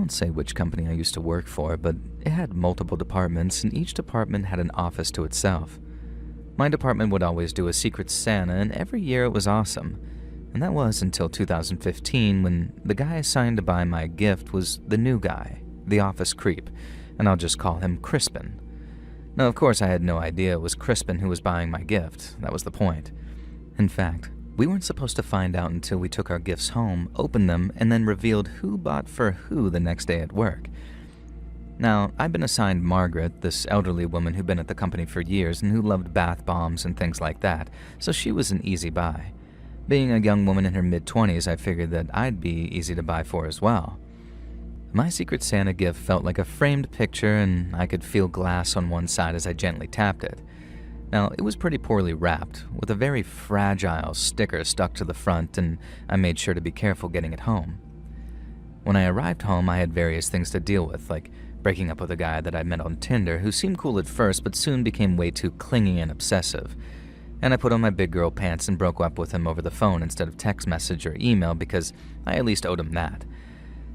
won't say which company I used to work for, but it had multiple departments, and each department had an office to itself. My department would always do a Secret Santa, and every year it was awesome. And that was until 2015, when the guy assigned to buy my gift was the new guy, the office creep, and I'll just call him Crispin. Now, of course, I had no idea it was Crispin who was buying my gift. That was the point. In fact, we weren't supposed to find out until we took our gifts home, opened them, and then revealed who bought for who the next day at work. Now, I'd been assigned Margaret, this elderly woman who'd been at the company for years and who loved bath bombs and things like that, so she was an easy buy. Being a young woman in her mid-20s, I figured that I'd be easy to buy for as well. My Secret Santa gift felt like a framed picture, and I could feel glass on one side as I gently tapped it. Now, it was pretty poorly wrapped, with a very fragile sticker stuck to the front, and I made sure to be careful getting it home. When I arrived home, I had various things to deal with, like breaking up with a guy that I met on Tinder who seemed cool at first but soon became way too clingy and obsessive. And I put on my big girl pants and broke up with him over the phone instead of text message or email because I at least owed him that.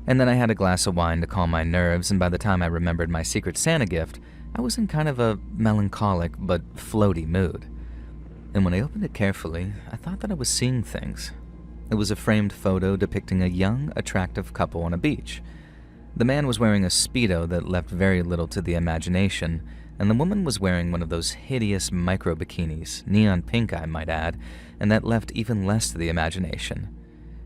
And then I had a glass of wine to calm my nerves, and by the time I remembered my Secret Santa gift, I was in kind of a melancholic but floaty mood. And when I opened it carefully, I thought that I was seeing things. It was a framed photo depicting a young, attractive couple on a beach. The man was wearing a Speedo that left very little to the imagination, and the woman was wearing one of those hideous micro-bikinis, neon pink I might add, and that left even less to the imagination.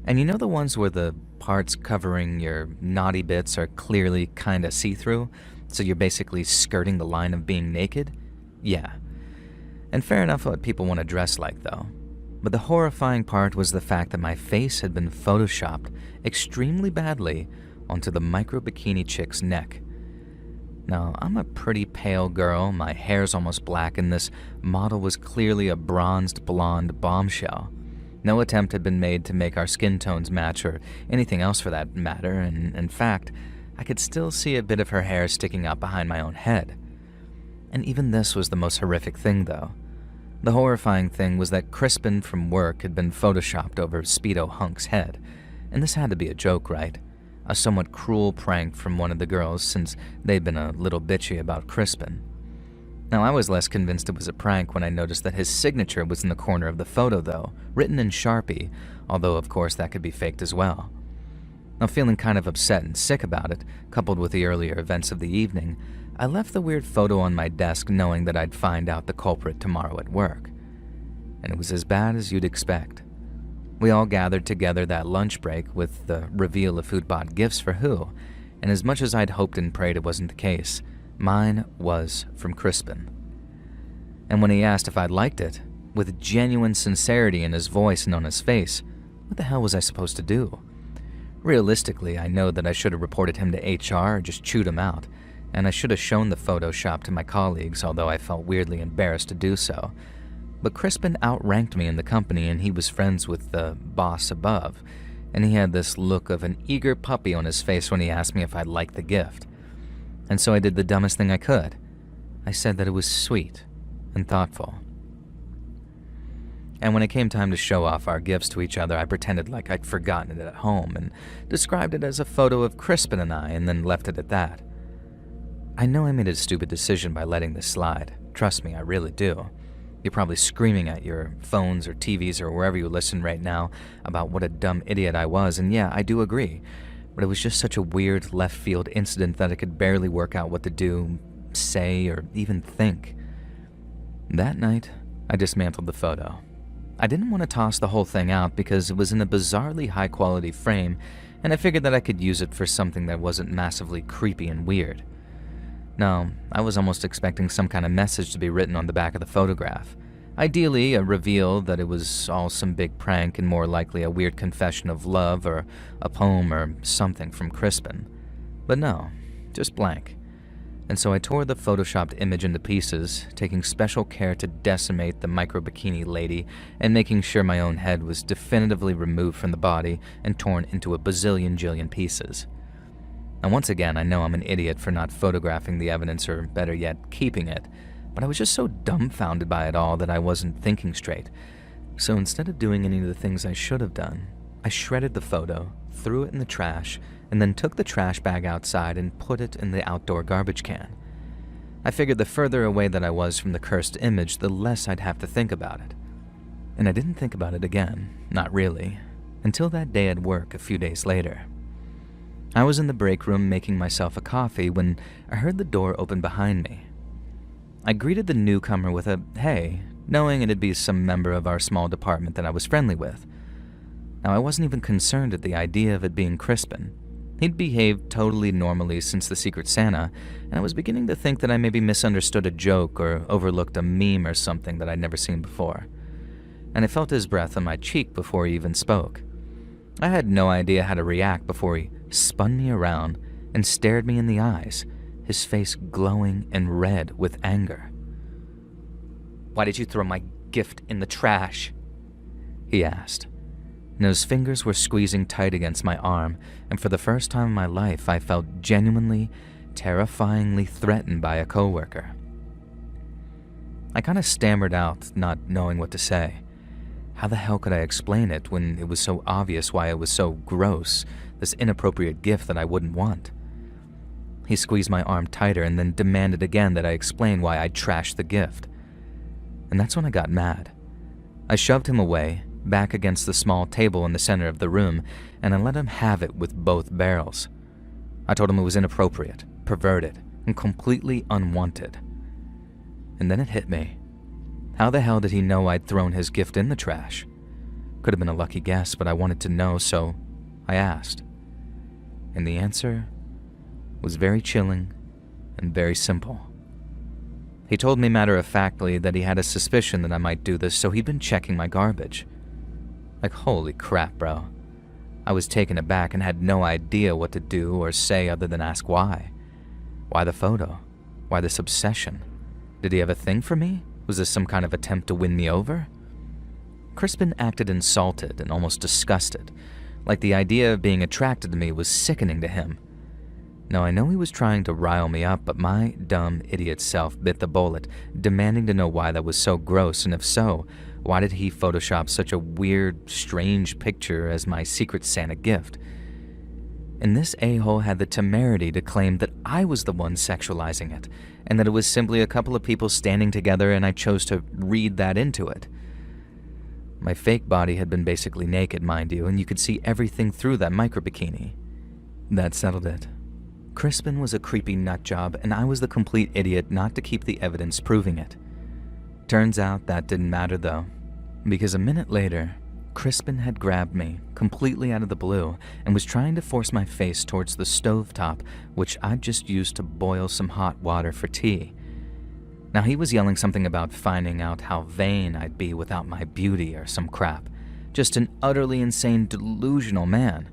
And you know the ones where the parts covering your naughty bits are clearly kinda see-through, so you're basically skirting the line of being naked? Yeah. And fair enough what people want to dress like, though. But the horrifying part was the fact that my face had been photoshopped extremely badly onto the micro-bikini chick's neck. Now, I'm a pretty pale girl, my hair's almost black, and this model was clearly a bronzed blonde bombshell. No attempt had been made to make our skin tones match or anything else for that matter, and in fact, I could still see a bit of her hair sticking out behind my own head. And even this was the most horrific thing, though. The horrifying thing was that Crispin from work had been photoshopped over Speedo Hunk's head, and this had to be a joke, right? A somewhat cruel prank from one of the girls since they'd been a little bitchy about Crispin. Now, I was less convinced it was a prank when I noticed that his signature was in the corner of the photo, though, written in Sharpie, although of course that could be faked as well. Now, feeling kind of upset and sick about it, coupled with the earlier events of the evening, I left the weird photo on my desk knowing that I'd find out the culprit tomorrow at work. And it was as bad as you'd expect. We all gathered together that lunch break with the reveal of who'd bought gifts for who, and as much as I'd hoped and prayed it wasn't the case, mine was from Crispin. And when he asked if I'd liked it, with genuine sincerity in his voice and on his face, what the hell was I supposed to do? Realistically, I know that I should have reported him to HR or just chewed him out, and I should have shown the Photoshop to my colleagues, although I felt weirdly embarrassed to do so. But Crispin outranked me in the company, and he was friends with the boss above, and he had this look of an eager puppy on his face when he asked me if I'd like the gift. And so I did the dumbest thing I could. I said that it was sweet and thoughtful. And when it came time to show off our gifts to each other, I pretended like I'd forgotten it at home and described it as a photo of Crispin and I, and then left it at that. I know I made a stupid decision by letting this slide. Trust me, I really do. You're probably screaming at your phones or TVs or wherever you listen right now about what a dumb idiot I was, and yeah, I do agree. But it was just such a weird left-field incident that I could barely work out what to do, say, or even think. That night, I dismantled the photo. I didn't want to toss the whole thing out because it was in a bizarrely high-quality frame, and I figured that I could use it for something that wasn't massively creepy and weird. No, I was almost expecting some kind of message to be written on the back of the photograph. Ideally, a reveal that it was all some big prank and more likely a weird confession of love or a poem or something from Crispin. But no, just blank. And so I tore the photoshopped image into pieces, taking special care to decimate the micro-bikini lady and making sure my own head was definitively removed from the body and torn into a bazillion jillion pieces. And once again, I know I'm an idiot for not photographing the evidence or better yet, keeping it, but I was just so dumbfounded by it all that I wasn't thinking straight. So instead of doing any of the things I should have done, I shredded the photo, threw it in the trash, and then took the trash bag outside and put it in the outdoor garbage can. I figured the further away that I was from the cursed image, the less I'd have to think about it. And I didn't think about it again, not really, until that day at work a few days later. I was in the break room making myself a coffee when I heard the door open behind me. I greeted the newcomer with a "hey," knowing it'd be some member of our small department that I was friendly with. Now, I wasn't even concerned at the idea of it being Crispin. He'd behaved totally normally since the Secret Santa, and I was beginning to think that I maybe misunderstood a joke or overlooked a meme or something that I'd never seen before. And I felt his breath on my cheek before he even spoke. I had no idea how to react before he spun me around and stared me in the eyes, his face glowing and red with anger. "Why did you throw my gift in the trash?" he asked. And his fingers were squeezing tight against my arm, and for the first time in my life, I felt genuinely, terrifyingly threatened by a coworker. I kind of stammered out, not knowing what to say. How the hell could I explain it when it was so obvious why it was so gross, this inappropriate gift that I wouldn't want? He squeezed my arm tighter and then demanded again that I explain why I'd trashed the gift. And that's when I got mad. I shoved him away, back against the small table in the center of the room, and I let him have it with both barrels. I told him it was inappropriate, perverted, and completely unwanted. And then it hit me. How the hell did he know I'd thrown his gift in the trash? Could have been a lucky guess, but I wanted to know, so I asked. And the answer was very chilling and very simple. He told me matter-of-factly that he had a suspicion that I might do this, so he'd been checking my garbage. Like, holy crap, bro. I was taken aback and had no idea what to do or say other than ask why. Why the photo? Why this obsession? Did he have a thing for me? Was this some kind of attempt to win me over? Crispin acted insulted and almost disgusted, like the idea of being attracted to me was sickening to him. Now, I know he was trying to rile me up, but my dumb idiot self bit the bullet, demanding to know why that was so gross, and if so, why did he Photoshop such a weird, strange picture as my Secret Santa gift? And this a-hole had the temerity to claim that I was the one sexualizing it, and that it was simply a couple of people standing together and I chose to read that into it. My fake body had been basically naked, mind you, and you could see everything through that micro-bikini. That settled it. Crispin was a creepy nutjob, and I was the complete idiot not to keep the evidence proving it. Turns out that didn't matter though, because a minute later, Crispin had grabbed me completely out of the blue and was trying to force my face towards the stovetop, which I'd just used to boil some hot water for tea. Now he was yelling something about finding out how vain I'd be without my beauty or some crap. Just an utterly insane, delusional man.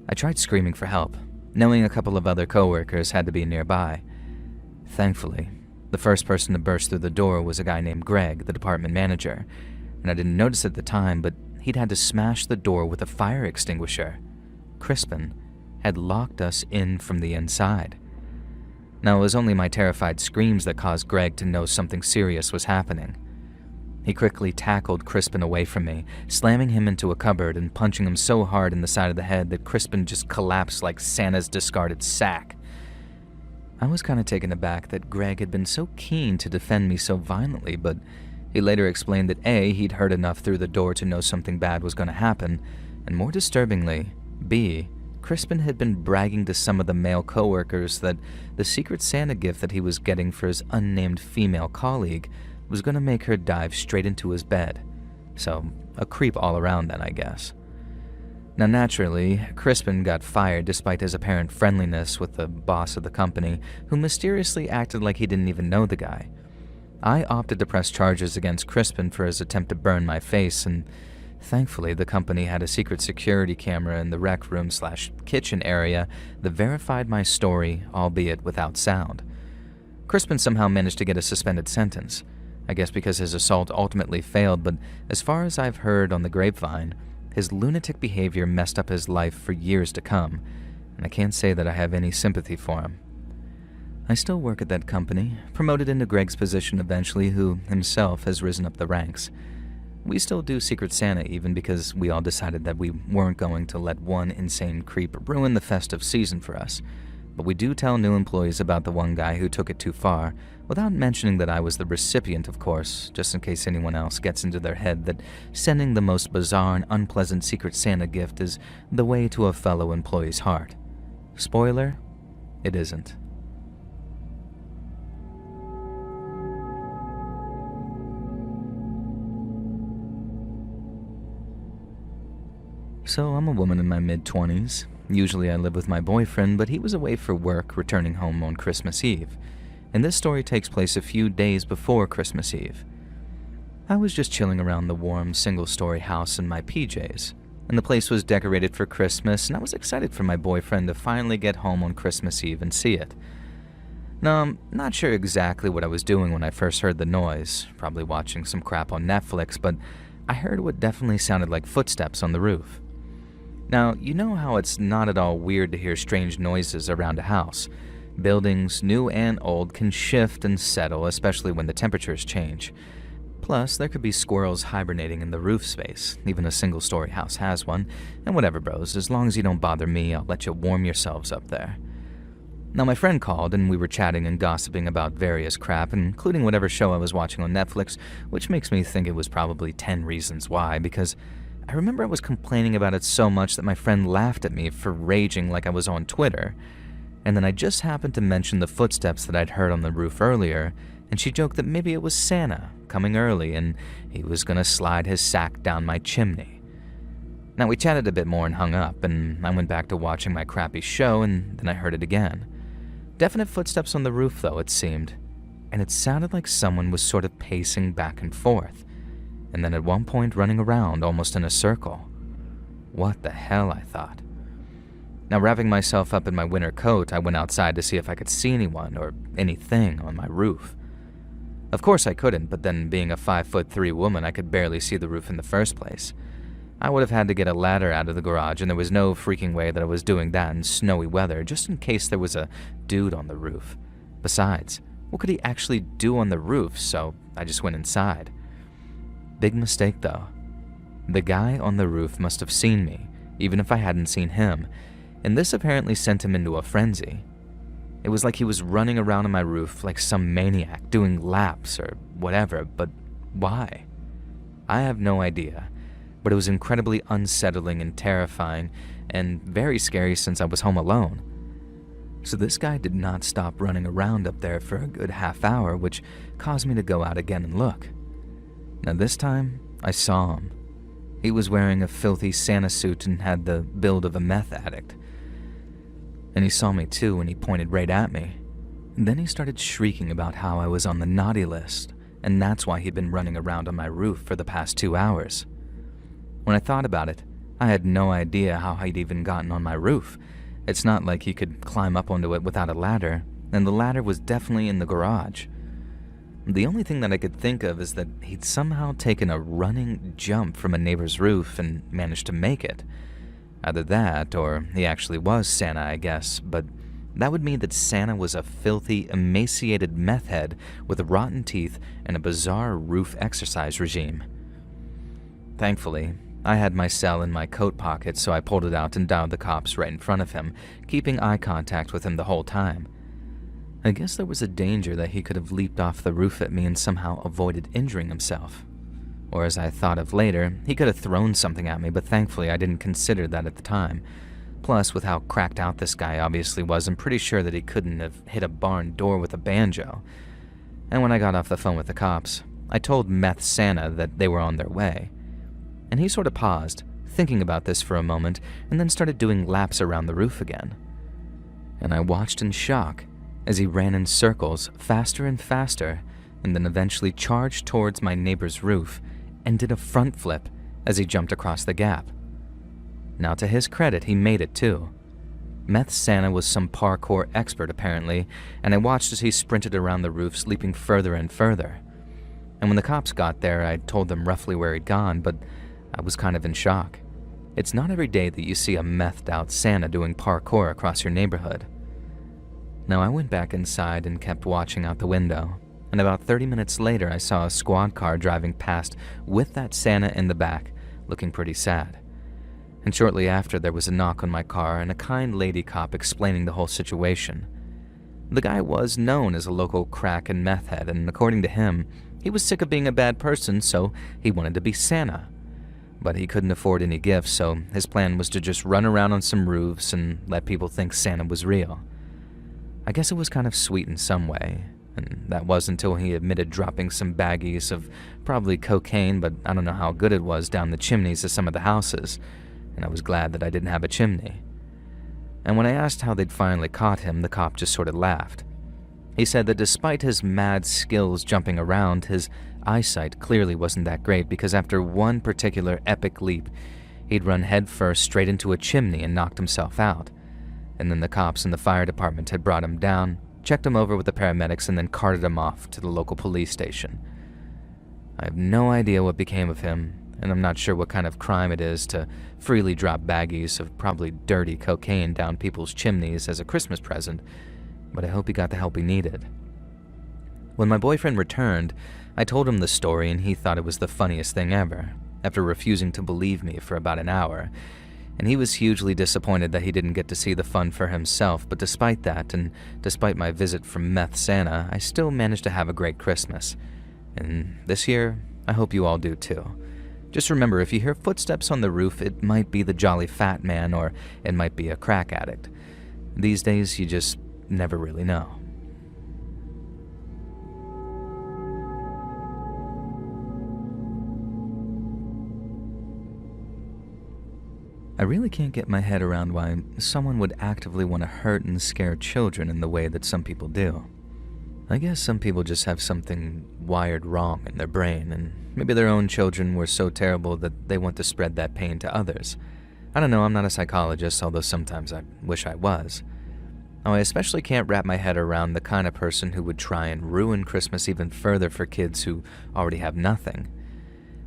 I tried screaming for help, knowing a couple of other coworkers had to be nearby. Thankfully, the first person to burst through the door was a guy named Greg, the department manager, and I didn't notice at the time, but he'd had to smash the door with a fire extinguisher. Crispin had locked us in from the inside. Now, it was only my terrified screams that caused Greg to know something serious was happening. He quickly tackled Crispin away from me, slamming him into a cupboard and punching him so hard in the side of the head that Crispin just collapsed like Santa's discarded sack. I was kind of taken aback that Greg had been so keen to defend me so violently, but he later explained that A, he'd heard enough through the door to know something bad was going to happen, and more disturbingly, B, Crispin had been bragging to some of the male coworkers that the Secret Santa gift that he was getting for his unnamed female colleague was going to make her dive straight into his bed. So, a creep all around then, I guess. Now, naturally, Crispin got fired despite his apparent friendliness with the boss of the company, who mysteriously acted like he didn't even know the guy. I opted to press charges against Crispin for his attempt to burn my face, and thankfully the company had a secret security camera in the rec room/kitchen area that verified my story, albeit without sound. Crispin somehow managed to get a suspended sentence, I guess because his assault ultimately failed, but as far as I've heard on the grapevine, his lunatic behavior messed up his life for years to come, and I can't say that I have any sympathy for him. I still work at that company, promoted into Greg's position eventually, who himself has risen up the ranks. We still do Secret Santa even because we all decided that we weren't going to let one insane creep ruin the festive season for us. But we do tell new employees about the one guy who took it too far, without mentioning that I was the recipient, of course, just in case anyone else gets into their head that sending the most bizarre and unpleasant Secret Santa gift is the way to a fellow employee's heart. Spoiler, it isn't. So I'm a woman in my mid-20s. Usually I live with my boyfriend, but he was away for work, returning home on Christmas Eve. And this story takes place a few days before Christmas Eve. I was just chilling around the warm, single-story house in my PJs, and the place was decorated for Christmas, and I was excited for my boyfriend to finally get home on Christmas Eve and see it. Now, I'm not sure exactly what I was doing when I first heard the noise, probably watching some crap on Netflix, but I heard what definitely sounded like footsteps on the roof. Now, you know how it's not at all weird to hear strange noises around a house. Buildings, new and old, can shift and settle, especially when the temperatures change. Plus, there could be squirrels hibernating in the roof space. Even a single-story house has one. And whatever, bros, as long as you don't bother me, I'll let you warm yourselves up there. Now, my friend called, and we were chatting and gossiping about various crap, including whatever show I was watching on Netflix, which makes me think it was probably 10 Reasons Why, because I remember I was complaining about it so much that my friend laughed at me for raging like I was on Twitter. And then I just happened to mention the footsteps that I'd heard on the roof earlier, and she joked that maybe it was Santa coming early and he was gonna slide his sack down my chimney. Now, we chatted a bit more and hung up, and I went back to watching my crappy show, and then I heard it again. Definite footsteps on the roof, though, it seemed, and it sounded like someone was sort of pacing back and forth, and then at one point running around almost in a circle. What the hell, I thought. Now, wrapping myself up in my winter coat, I went outside to see if I could see anyone or anything on my roof. Of course I couldn't, but then being a 5'3" woman, I could barely see the roof in the first place. I would have had to get a ladder out of the garage, and there was no freaking way that I was doing that in snowy weather, just in case there was a dude on the roof. Besides, what could he actually do on the roof? So I just went inside. Big mistake, though. The guy on the roof must have seen me, even if I hadn't seen him, and this apparently sent him into a frenzy. It was like he was running around on my roof like some maniac, doing laps or whatever, but why? I have no idea, but it was incredibly unsettling and terrifying, and very scary since I was home alone. So this guy did not stop running around up there for a good half hour, which caused me to go out again and look. Now this time, I saw him. He was wearing a filthy Santa suit and had the build of a meth addict. And he saw me too, and he pointed right at me. And then he started shrieking about how I was on the naughty list, and that's why he'd been running around on my roof for the past 2 hours. When I thought about it, I had no idea how he'd even gotten on my roof. It's not like he could climb up onto it without a ladder, and the ladder was definitely in the garage. The only thing that I could think of is that he'd somehow taken a running jump from a neighbor's roof and managed to make it. Either that, or he actually was Santa, I guess, but that would mean that Santa was a filthy, emaciated meth head with rotten teeth and a bizarre roof exercise regime. Thankfully, I had my cell in my coat pocket, so I pulled it out and dialed the cops right in front of him, keeping eye contact with him the whole time. I guess there was a danger that he could have leaped off the roof at me and somehow avoided injuring himself. Or as I thought of later, he could have thrown something at me, but thankfully I didn't consider that at the time. Plus, with how cracked out this guy obviously was, I'm pretty sure that he couldn't have hit a barn door with a banjo. And when I got off the phone with the cops, I told Meth Santa that they were on their way. And he sort of paused, thinking about this for a moment, and then started doing laps around the roof again. And I watched in shock as he ran in circles faster and faster, and then eventually charged towards my neighbor's roof and did a front flip as he jumped across the gap. Now, to his credit, he made it too. Meth Santa was some parkour expert apparently, and I watched as he sprinted around the roofs, leaping further and further. And when the cops got there, I told them roughly where he'd gone, but I was kind of in shock. It's not every day that you see a methed out Santa doing parkour across your neighborhood. Now, I went back inside and kept watching out the window, and about 30 minutes later I saw a squad car driving past with that Santa in the back, looking pretty sad. And shortly after, there was a knock on my car and a kind lady cop explaining the whole situation. The guy was known as a local crack and meth head, and according to him, he was sick of being a bad person, so he wanted to be Santa. But he couldn't afford any gifts, so his plan was to just run around on some roofs and let people think Santa was real. I guess it was kind of sweet in some way, and that was until he admitted dropping some baggies of probably cocaine, but I don't know how good it was, down the chimneys of some of the houses, and I was glad that I didn't have a chimney. And when I asked how they'd finally caught him, the cop just sort of laughed. He said that despite his mad skills jumping around, his eyesight clearly wasn't that great, because after one particular epic leap, he'd run headfirst straight into a chimney and knocked himself out. And then the cops in the fire department had brought him down, checked him over with the paramedics, and then carted him off to the local police station. I have no idea what became of him, and I'm not sure what kind of crime it is to freely drop baggies of probably dirty cocaine down people's chimneys as a Christmas present, but I hope he got the help he needed. When my boyfriend returned, I told him the story, and he thought it was the funniest thing ever, after refusing to believe me for about an hour. And he was hugely disappointed that he didn't get to see the fun for himself, but despite that, and despite my visit from Meth Santa, I still managed to have a great Christmas. And this year, I hope you all do too. Just remember, if you hear footsteps on the roof, it might be the jolly fat man, or it might be a crack addict. These days, you just never really know. I really can't get my head around why someone would actively want to hurt and scare children in the way that some people do. I guess some people just have something wired wrong in their brain, and maybe their own children were so terrible that they want to spread that pain to others. I don't know, I'm not a psychologist, although sometimes I wish I was. Oh, I especially can't wrap my head around the kind of person who would try and ruin Christmas even further for kids who already have nothing.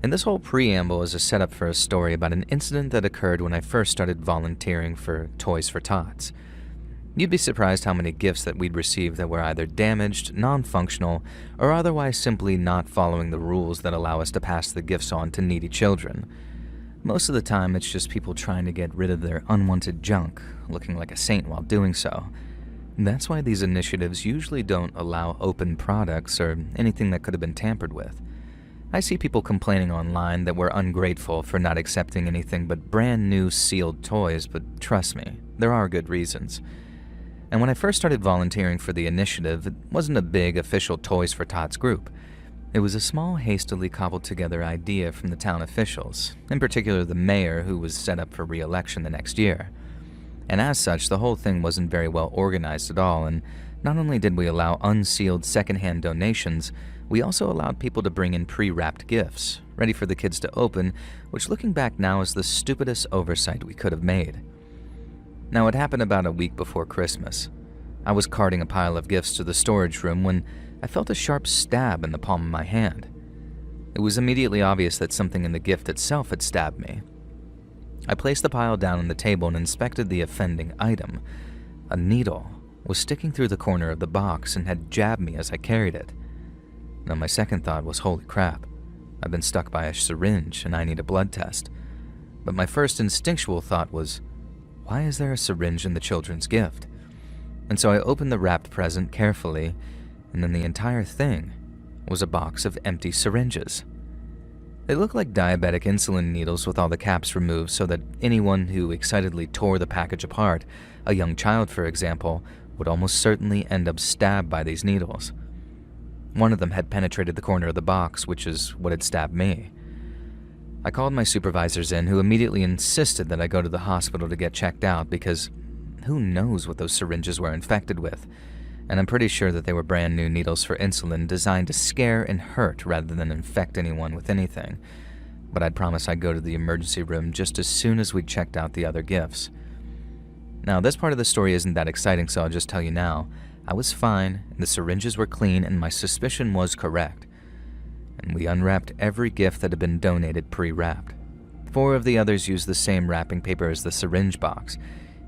And this whole preamble is a setup for a story about an incident that occurred when I first started volunteering for Toys for Tots. You'd be surprised how many gifts that we'd receive that were either damaged, non-functional, or otherwise simply not following the rules that allow us to pass the gifts on to needy children. Most of the time, it's just people trying to get rid of their unwanted junk, looking like a saint while doing so. That's why these initiatives usually don't allow open products or anything that could have been tampered with. I see people complaining online that we're ungrateful for not accepting anything but brand new sealed toys, but trust me, there are good reasons. And when I first started volunteering for the initiative, it wasn't a big official Toys for Tots group. It was a small, hastily cobbled together idea from the town officials, in particular the mayor, who was set up for re-election the next year. And as such, the whole thing wasn't very well organized at all, and not only did we allow unsealed secondhand donations, we also allowed people to bring in pre-wrapped gifts, ready for the kids to open, which looking back now is the stupidest oversight we could have made. Now, it happened about a week before Christmas. I was carting a pile of gifts to the storage room when I felt a sharp stab in the palm of my hand. It was immediately obvious that something in the gift itself had stabbed me. I placed the pile down on the table and inspected the offending item. A needle was sticking through the corner of the box and had jabbed me as I carried it. Now, my second thought was, holy crap, I've been stuck by a syringe and I need a blood test. But my first instinctual thought was, why is there a syringe in the children's gift? And so I opened the wrapped present carefully, and then the entire thing was a box of empty syringes. They looked like diabetic insulin needles with all the caps removed so that anyone who excitedly tore the package apart, a young child for example, would almost certainly end up stabbed by these needles. One of them had penetrated the corner of the box, which is what had stabbed me. I called my supervisors in, who immediately insisted that I go to the hospital to get checked out because who knows what those syringes were infected with, and I'm pretty sure that they were brand new needles for insulin designed to scare and hurt rather than infect anyone with anything. But I'd promised I'd go to the emergency room just as soon as we'd checked out the other gifts. Now, this part of the story isn't that exciting, so I'll just tell you now. I was fine, and the syringes were clean, and my suspicion was correct. And we unwrapped every gift that had been donated pre-wrapped. 4 of the others used the same wrapping paper as the syringe box.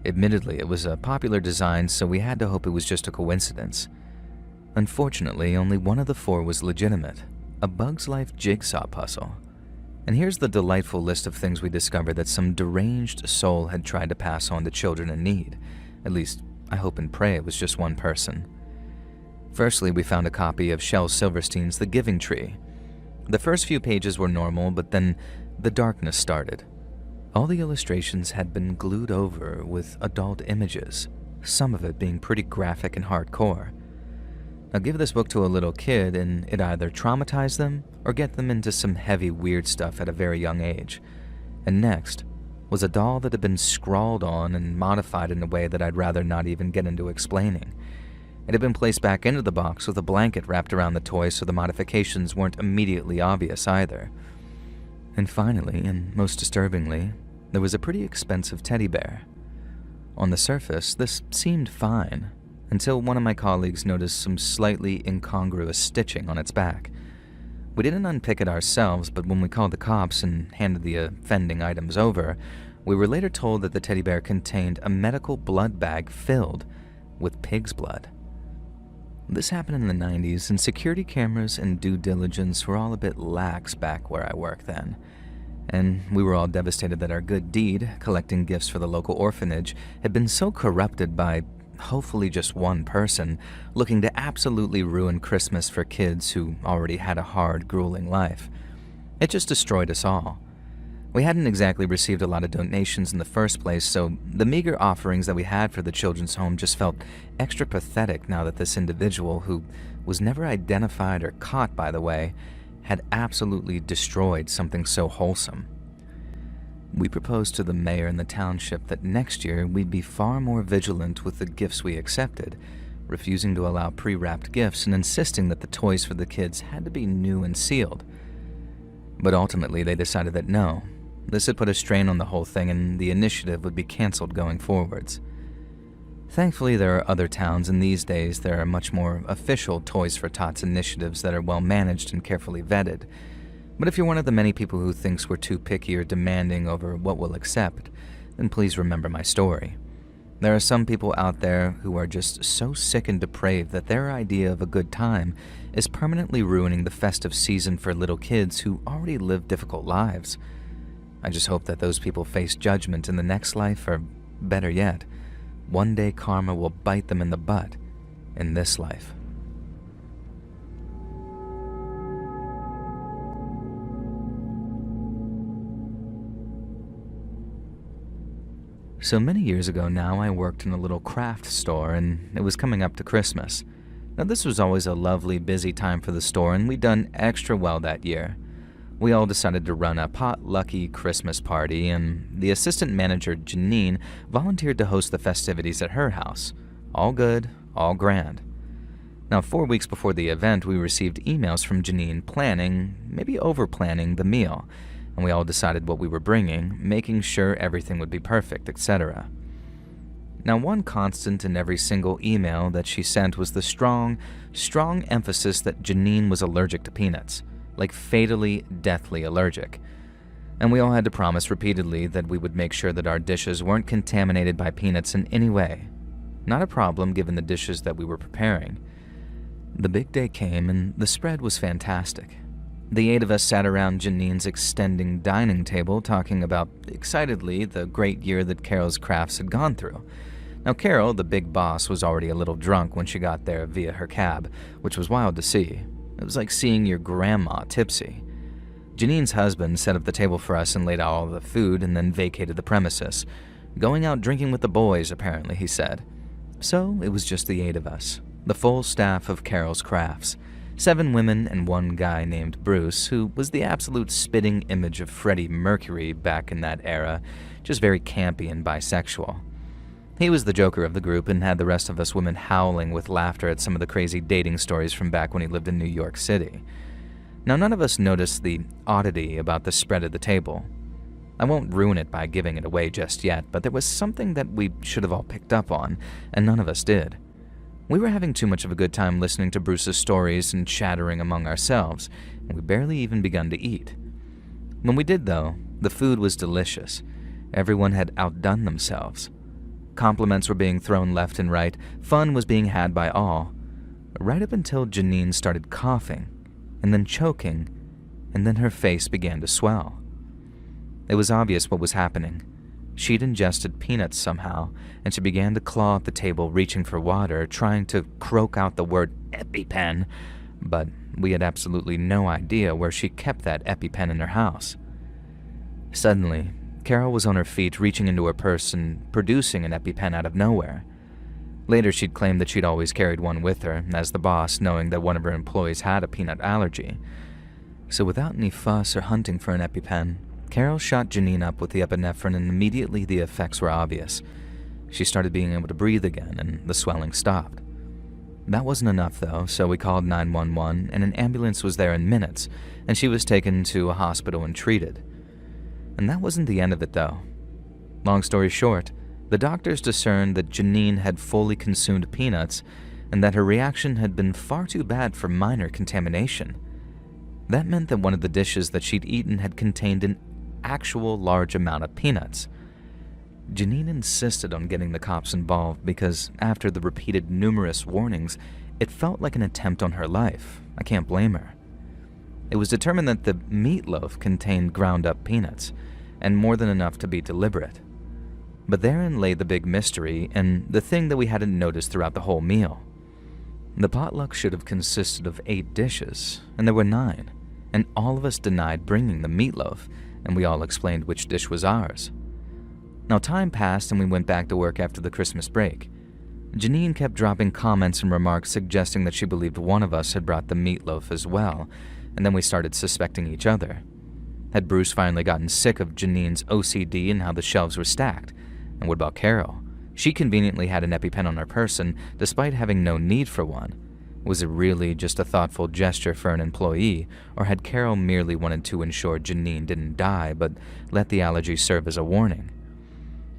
Admittedly, it was a popular design, so we had to hope it was just a coincidence. Unfortunately, only one of the 4 was legitimate, a Bug's Life jigsaw puzzle. And here's the delightful list of things we discovered that some deranged soul had tried to pass on to children in need. At least, I hope and pray it was just one person. Firstly, we found a copy of Shel Silverstein's The Giving Tree. The first few pages were normal, but then the darkness started. All the illustrations had been glued over with adult images, some of it being pretty graphic and hardcore. Now give this book to a little kid and it either traumatized them or get them into some heavy weird stuff at a very young age. And next was a doll that had been scrawled on and modified in a way that I'd rather not even get into explaining. It had been placed back into the box with a blanket wrapped around the toy so the modifications weren't immediately obvious either. And finally, and most disturbingly, there was a pretty expensive teddy bear. On the surface, this seemed fine, until one of my colleagues noticed some slightly incongruous stitching on its back. We didn't unpick it ourselves, but when we called the cops and handed the offending items over, we were later told that the teddy bear contained a medical blood bag filled with pig's blood. This happened in the 90s, and security cameras and due diligence were all a bit lax back where I worked then. And we were all devastated that our good deed, collecting gifts for the local orphanage, had been so corrupted by hopefully just one person looking to absolutely ruin Christmas for kids who already had a hard, grueling life. It just destroyed us all. We hadn't exactly received a lot of donations in the first place, so the meager offerings that we had for the children's home just felt extra pathetic now that this individual, who was never identified or caught by the way, had absolutely destroyed something so wholesome. We proposed to the mayor and the township that next year we'd be far more vigilant with the gifts we accepted, refusing to allow pre-wrapped gifts and insisting that the toys for the kids had to be new and sealed. But ultimately they decided that no, this had put a strain on the whole thing and the initiative would be canceled going forwards. Thankfully, there are other towns, and these days there are much more official Toys for Tots initiatives that are well managed and carefully vetted. But if you're one of the many people who thinks we're too picky or demanding over what we'll accept, then please remember my story. There are some people out there who are just so sick and depraved that their idea of a good time is permanently ruining the festive season for little kids who already live difficult lives. I just hope that those people face judgment in the next life, or better yet, one day karma will bite them in the butt in this life. So many years ago now, I worked in a little craft store, and it was coming up to Christmas. Now this was always a lovely, busy time for the store, and we'd done extra well that year. We all decided to run a potlucky Christmas party, and the assistant manager, Janine, volunteered to host the festivities at her house. All good, all grand. Now 4 weeks before the event, we received emails from Janine planning, maybe over-planning, the meal, and we all decided what we were bringing, making sure everything would be perfect, etc. Now one constant in every single email that she sent was the strong emphasis that Janine was allergic to peanuts, like fatally, deathly allergic. And we all had to promise repeatedly that we would make sure that our dishes weren't contaminated by peanuts in any way. Not a problem given the dishes that we were preparing. The big day came and the spread was fantastic. The 8 of us sat around Janine's extending dining table talking about, excitedly, the great year that Carol's Crafts had gone through. Now Carol, the big boss, was already a little drunk when she got there via her cab, which was wild to see. It was like seeing your grandma tipsy. Janine's husband set up the table for us and laid out all the food and then vacated the premises. Going out drinking with the boys, apparently, he said. So it was just the 8 of us, the full staff of Carol's Crafts. 7 women and 1 guy named Bruce, who was the absolute spitting image of Freddie Mercury back in that era, just very campy and bisexual. He was the joker of the group and had the rest of us women howling with laughter at some of the crazy dating stories from back when he lived in New York City. Now none of us noticed the oddity about the spread of the table. I won't ruin it by giving it away just yet, but there was something that we should have all picked up on, and none of us did. We were having too much of a good time listening to Bruce's stories and chattering among ourselves, and we barely even begun to eat. When we did, though, the food was delicious. Everyone had outdone themselves. Compliments were being thrown left and right, fun was being had by all. right up until Janine started coughing, and then choking, and then her face began to swell. It was obvious what was happening. She'd ingested peanuts somehow, and she began to claw at the table, reaching for water, trying to croak out the word EpiPen, but we had absolutely no idea where she kept that EpiPen in her house. Suddenly, Carol was on her feet, reaching into her purse and producing an EpiPen out of nowhere. Later, she'd claimed that she'd always carried one with her, as the boss, knowing that one of her employees had a peanut allergy. So without any fuss or hunting for an EpiPen, Carol shot Janine up with the epinephrine, and immediately the effects were obvious. She started being able to breathe again, and the swelling stopped. That wasn't enough, though, so we called 911, and an ambulance was there in minutes, and she was taken to a hospital and treated. And that wasn't the end of it, though. Long story short, the doctors discerned that Janine had fully consumed peanuts, and that her reaction had been far too bad for minor contamination. That meant that one of the dishes that she'd eaten had contained an actual large amount of peanuts. Janine insisted on getting the cops involved because, after the repeated numerous warnings, it felt like an attempt on her life. I can't blame her. It was determined that the meatloaf contained ground-up peanuts, and more than enough to be deliberate. But therein lay the big mystery, and the thing that we hadn't noticed throughout the whole meal. The potluck should have consisted of 8 dishes, and there were 9, and all of us denied bringing the meatloaf, and we all explained which dish was ours. Now, time passed and we went back to work after the Christmas break. Janine kept dropping comments and remarks suggesting that she believed one of us had brought the meatloaf as well, and then we started suspecting each other. Had Bruce finally gotten sick of Janine's OCD and how the shelves were stacked? And what about Carol? She conveniently had an EpiPen on her person, despite having no need for one. Was it really just a thoughtful gesture for an employee, or had Carol merely wanted to ensure Janine didn't die, but let the allergy serve as a warning?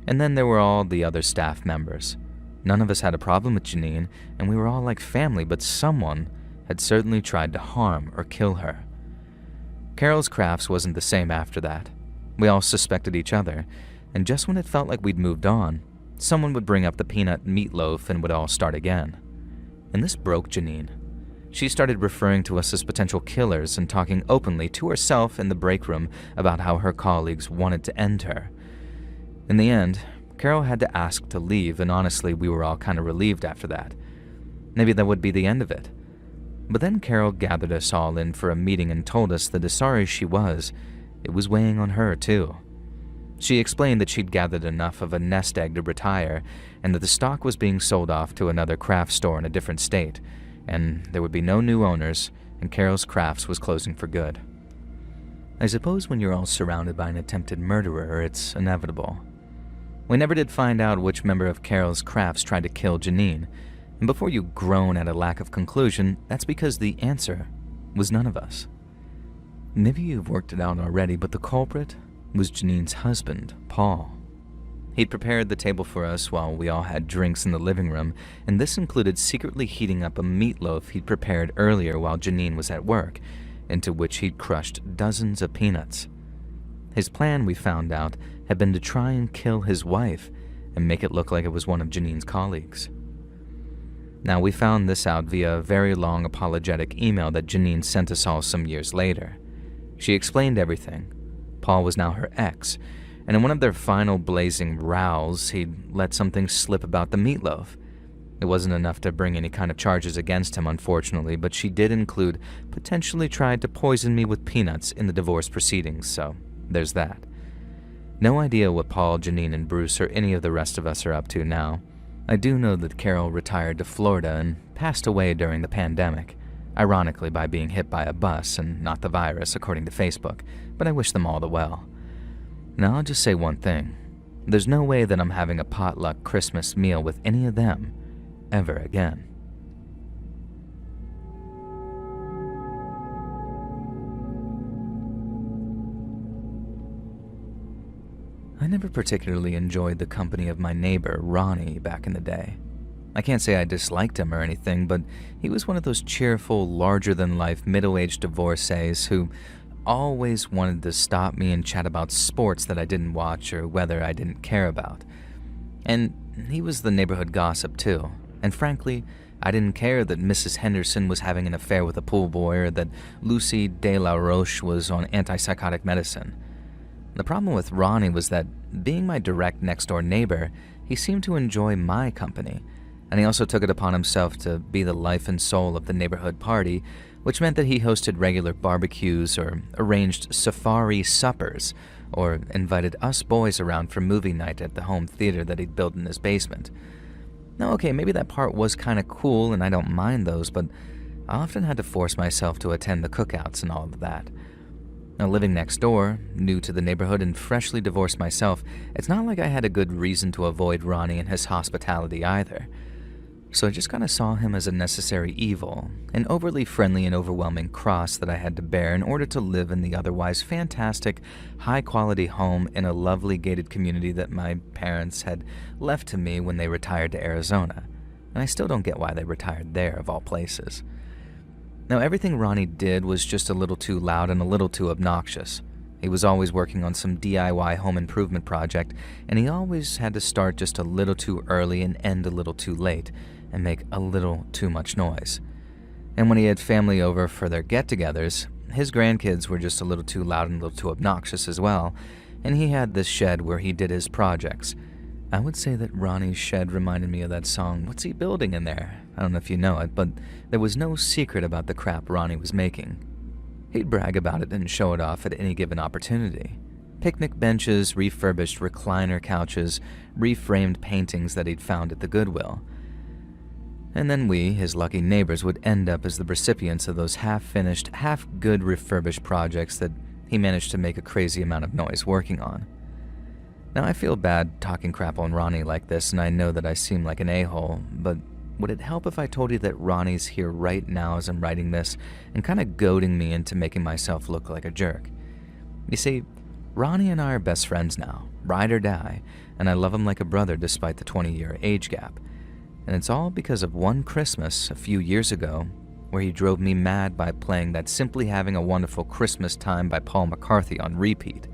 And then there were all the other staff members. None of us had a problem with Janine, and we were all like family, but someone had certainly tried to harm or kill her. Carol's Crafts wasn't the same after that. We all suspected each other, and just when it felt like we'd moved on, someone would bring up the peanut meatloaf and would all start again. And this broke Janine. She started referring to us as potential killers and talking openly to herself in the break room about how her colleagues wanted to end her. In the end, Carol had to ask to leave, and honestly, we were all kind of relieved after that. Maybe that would be the end of it. But then Carol gathered us all in for a meeting and told us that as sorry as she was, it was weighing on her too. She explained that she'd gathered enough of a nest egg to retire, and that the stock was being sold off to another craft store in a different state, and there would be no new owners, and Carol's Crafts was closing for good. I suppose when you're all surrounded by an attempted murderer, it's inevitable. We never did find out which member of Carol's Crafts tried to kill Janine, and before you groan at a lack of conclusion, that's because the answer was none of us. Maybe you've worked it out already, but the culprit was Janine's husband, Paul. He'd prepared the table for us while we all had drinks in the living room, and this included secretly heating up a meatloaf he'd prepared earlier while Janine was at work, into which he'd crushed dozens of peanuts. His plan, we found out, had been to try and kill his wife and make it look like it was one of Janine's colleagues. Now, we found this out via a very long apologetic email that Janine sent us all some years later. She explained everything. Paul was now her ex, and in one of their final blazing rows, he'd let something slip about the meatloaf. It wasn't enough to bring any kind of charges against him, unfortunately, but she did include potentially tried to poison me with peanuts in the divorce proceedings, so there's that. No idea what Paul, Janine, and Bruce or any of the rest of us are up to now. I do know that Carol retired to Florida and passed away during the pandemic, ironically by being hit by a bus and not the virus, according to Facebook, but I wish them all the well. Now, I'll just say one thing. There's no way that I'm having a potluck Christmas meal with any of them ever again. I never particularly enjoyed the company of my neighbor, Ronnie, back in the day. I can't say I disliked him or anything, but he was one of those cheerful, larger-than-life, middle-aged divorcees who always wanted to stop me and chat about sports that I didn't watch or weather I didn't care about. And he was the neighborhood gossip, too, and frankly, I didn't care that Mrs. Henderson was having an affair with a pool boy or that Lucy de la Roche was on antipsychotic medicine. The problem with Ronnie was that, being my direct next-door neighbor, he seemed to enjoy my company, and he also took it upon himself to be the life and soul of the neighborhood party, which meant that he hosted regular barbecues or arranged safari suppers or invited us boys around for movie night at the home theater that he'd built in his basement. Now, okay, maybe that part was kind of cool and I don't mind those, but I often had to force myself to attend the cookouts and all of that. Now, living next door, new to the neighborhood and freshly divorced myself, it's not like I had a good reason to avoid Ronnie and his hospitality either. So I just kind of saw him as a necessary evil, an overly friendly and overwhelming cross that I had to bear in order to live in the otherwise fantastic, high-quality home in a lovely gated community that my parents had left to me when they retired to Arizona. And I still don't get why they retired there, of all places. Now, everything Ronnie did was just a little too loud and a little too obnoxious. He was always working on some DIY home improvement project, and he always had to start just a little too early and end a little too late, and make a little too much noise. And when he had family over for their get-togethers, his grandkids were just a little too loud and a little too obnoxious as well, and he had this shed where he did his projects. I would say that Ronnie's shed reminded me of that song, What's He Building in There? I don't know if you know it, but there was no secret about the crap Ronnie was making. He'd brag about it and show it off at any given opportunity. Picnic benches, refurbished recliner couches, reframed paintings that he'd found at the Goodwill. And then we, his lucky neighbors, would end up as the recipients of those half-finished, half-good refurbished projects that he managed to make a crazy amount of noise working on. Now, I feel bad talking crap on Ronnie like this, and I know that I seem like an a-hole, but would it help if I told you that Ronnie's here right now as I'm writing this and kind of goading me into making myself look like a jerk? You see, Ronnie and I are best friends now, ride or die, and I love him like a brother despite the 20-year age gap. And it's all because of one Christmas a few years ago where he drove me mad by playing that Simply Having a Wonderful Christmas Time by Paul McCartney on repeat.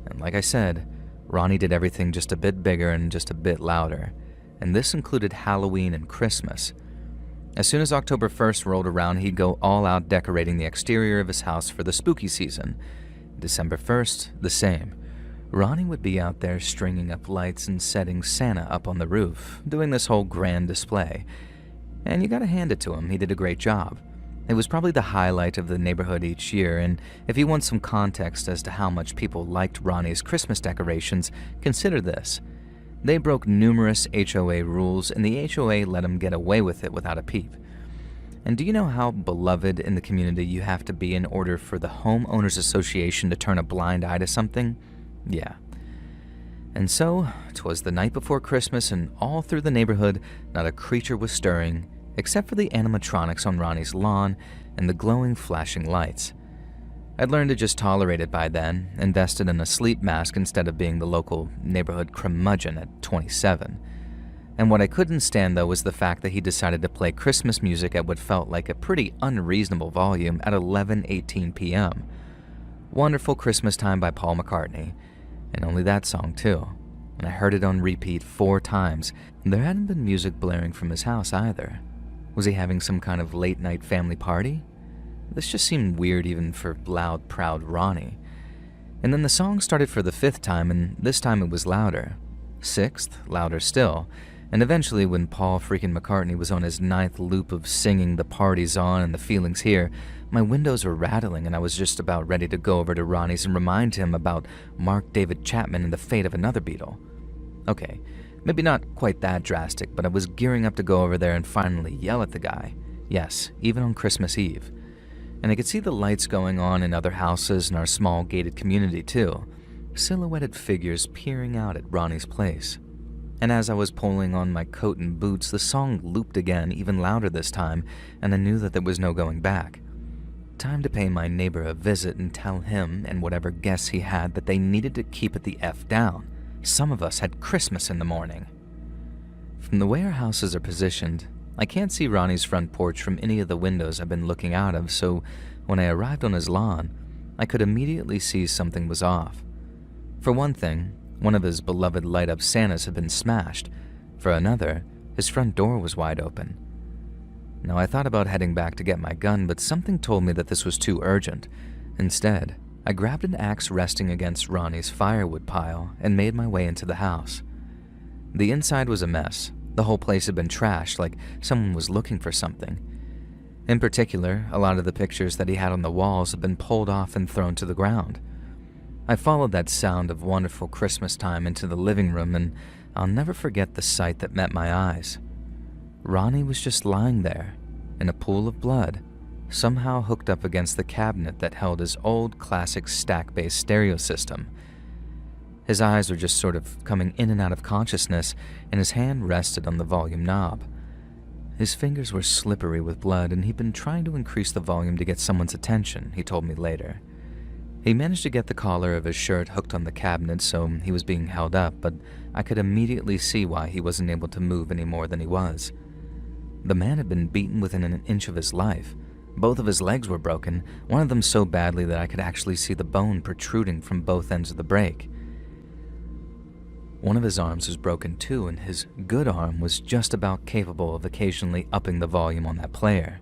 And like I said, Ronnie did everything just a bit bigger and just a bit louder, and this included Halloween and Christmas. As soon as October 1st rolled around, he'd go all out decorating the exterior of his house for the spooky season. December 1st, the same. Ronnie would be out there stringing up lights and setting Santa up on the roof, doing this whole grand display. And you gotta hand it to him, he did a great job. It was probably the highlight of the neighborhood each year, and if you want some context as to how much people liked Ronnie's Christmas decorations, consider this. They broke numerous HOA rules, and the HOA let them get away with it without a peep. And do you know how beloved in the community you have to be in order for the Homeowners Association to turn a blind eye to something? Yeah. And so, 'twas the night before Christmas, and all through the neighborhood, not a creature was stirring, except for the animatronics on Ronnie's lawn and the glowing, flashing lights. I'd learned to just tolerate it by then, invested in a sleep mask instead of being the local neighborhood curmudgeon at 27. And what I couldn't stand, though, was the fact that he decided to play Christmas music at what felt like a pretty unreasonable volume at 11:18 p.m. Wonderful Christmas Time by Paul McCartney, and only that song, too. And I heard it on repeat 4 times, and there hadn't been music blaring from his house either. Was he having some kind of late-night family party? This just seemed weird even for loud, proud Ronnie. And then the song started for the 5th time, and this time it was louder. 6th, louder still. And eventually, when Paul freaking McCartney was on his 9th loop of singing The Party's On and The Feeling's Here, my windows were rattling and I was just about ready to go over to Ronnie's and remind him about Mark David Chapman and the fate of another Beatle. Okay, maybe not quite that drastic, but I was gearing up to go over there and finally yell at the guy. Yes, even on Christmas Eve. And I could see the lights going on in other houses in our small gated community too, silhouetted figures peering out at Ronnie's place. And as I was pulling on my coat and boots, the song looped again, even louder this time, and I knew that there was no going back. Time to pay my neighbor a visit and tell him and whatever guests he had that they needed to keep it the F down. Some of us had Christmas in the morning. From the way our houses are positioned, I can't see Ronnie's front porch from any of the windows I've been looking out of, so when I arrived on his lawn, I could immediately see something was off. For one thing, one of his beloved light-up Santas had been smashed. For another, his front door was wide open. Now, I thought about heading back to get my gun, but something told me that this was too urgent. Instead, I grabbed an axe resting against Ronnie's firewood pile and made my way into the house. The inside was a mess. The whole place had been trashed, like someone was looking for something. In particular, a lot of the pictures that he had on the walls had been pulled off and thrown to the ground. I followed that sound of wonderful Christmas time into the living room, and I'll never forget the sight that met my eyes. Ronnie was just lying there, in a pool of blood, somehow hooked up against the cabinet that held his old classic stack-based stereo system. His eyes were just sort of coming in and out of consciousness, and his hand rested on the volume knob. His fingers were slippery with blood, and he'd been trying to increase the volume to get someone's attention, he told me later. He managed to get the collar of his shirt hooked on the cabinet, so he was being held up, but I could immediately see why he wasn't able to move any more than he was. The man had been beaten within an inch of his life. Both of his legs were broken, one of them so badly that I could actually see the bone protruding from both ends of the break. One of his arms was broken too, and his good arm was just about capable of occasionally upping the volume on that player.